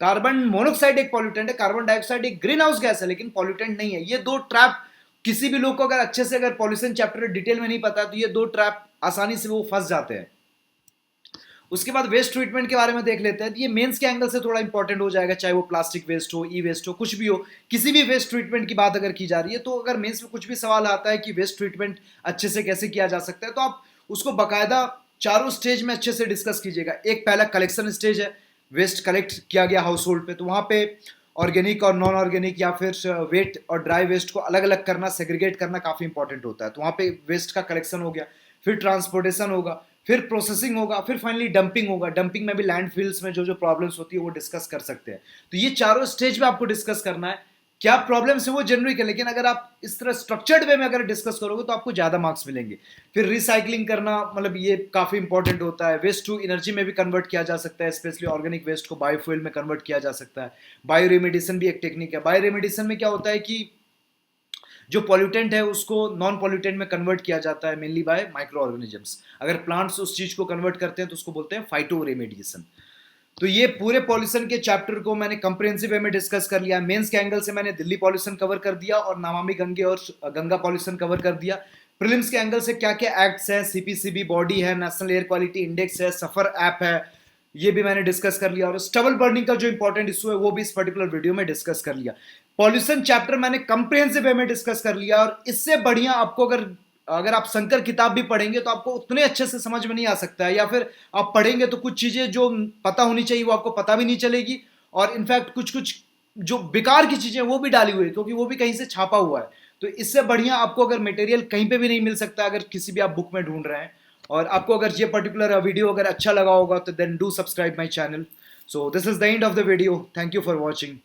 कार्बन मोनोक्साइड एक पॉल्यूटेंट है, कार्बन डाइऑक्साइड एक ग्रीन हाउस गैस है, लेकिन पॉल्यूटेंट नहीं है। ये दो ट्रैप किसी भी लोग को अगर अच्छे से अगर पॉल्यूशन चैप्टर डिटेल में नहीं पता, तो ये दो ट्रैप आसानी से वो फंस जाते हैं। उसके बाद वेस्ट ट्रीटमेंट के बारे में देख लेते हैं। तो ये मेंस के एंगल से थोड़ा इंपॉर्टेंट हो जाएगा, चाहे वो प्लास्टिक वेस्ट हो, ई वेस्ट हो, कुछ भी हो, किसी भी वेस्ट ट्रीटमेंट की बात अगर की जा रही है, तो अगर मेंस में कुछ भी सवाल आता है कि वेस्ट ट्रीटमेंट अच्छे से कैसे किया जा सकता है, तो आप उसको बाकायदा चारों स्टेज में अच्छे से डिस्कस कीजिएगा। एक पहला कलेक्शन स्टेज है, वेस्ट कलेक्ट किया गया हाउस होल्ड पे, तो वहाँ पे ऑर्गेनिक और नॉन ऑर्गेनिक या फिर वेट और ड्राई वेस्ट को अलग अलग करना, सेग्रीगेट करना काफ़ी इंपॉर्टेंट होता है। तो वहाँ पे वेस्ट का कलेक्शन हो गया, फिर ट्रांसपोर्टेशन होगा, फिर प्रोसेसिंग होगा, फिर फाइनली डंपिंग होगा। डंपिंग में भी लैंडफिल्स में जो जो प्रॉब्लम्स होती है वो डिस्कस कर सकते हैं। तो ये चारों स्टेज में आपको डिस्कस करना है। क्या प्रॉब्लम्स है वो जेनरिक है, लेकिन अगर आप इस तरह स्ट्रक्चर्ड वे में अगर डिस्कस करोगे तो आपको ज्यादा मार्क्स मिलेंगे। फिर रिसाइकलिंग करना, मतलब ये काफी इंपॉर्टेंट होता है। वेस्ट टू एनर्जी में भी कन्वर्ट किया जा सकता है, स्पेशली ऑर्गेनिक वेस्ट को बायोफ्यूल में कन्वर्ट किया जा सकता है। बायो रेमेडिएशन भी एक टेक्निक है। बायो रेमेडिएशन में क्या होता है कि जो पॉल्यूटेंट है उसको नॉन पॉल्यूटेंट में कन्वर्ट किया जाता है, मेनली बाय माइक्रो ऑर्गेनिजम्स। अगर प्लांट्स उस चीज को कन्वर्ट करते हैं तो उसको बोलते हैं फाइटो रेमेडिएशन। तो ये पूरे पॉल्यूशन के चैप्टर को मैंने कंप्रिहेंसिव वे में डिस्कस कर लिया। मेंस के एंगल से मैंने दिल्ली पॉल्यूशन कवर कर दिया और नमामि गंगे और गंगा पॉल्यूशन कवर कर दिया। प्रीलिम्स के एंगल से क्या क्या एक्ट्स है, CPCB बॉडी है, नेशनल एयर क्वालिटी इंडेक्स है, सफर ऐप है, ये भी मैंने डिस्कस कर लिया। और स्टबल बर्निंग का जो इंपॉर्टेंट इशू है वो भी इस पर्टिकुलर वीडियो में डिस्कस कर लिया। पॉल्यूशन चैप्टर मैंने कंप्रिहेंसिव वे में डिस्कस कर लिया। और इससे बढ़िया आपको अगर अगर आप शंकर किताब भी पढ़ेंगे तो आपको उतने अच्छे से समझ में नहीं आ सकता है, या फिर आप पढ़ेंगे तो कुछ चीजें जो पता होनी चाहिए वो आपको पता भी नहीं चलेगी। और इनफैक्ट कुछ कुछ जो बेकार की चीजें वो भी डाली हुई है, क्योंकि वो भी कहीं से छापा हुआ है। तो इससे बढ़िया आपको अगर मटेरियल कहीं पे भी नहीं मिल सकता, अगर किसी भी आप बुक में ढूंढ रहे हैं। और आपको अगर ये पर्टिकुलर वीडियो अगर अच्छा लगा होगा तो then do subscribe my channel. So this is the end of the video. Thank you for watching.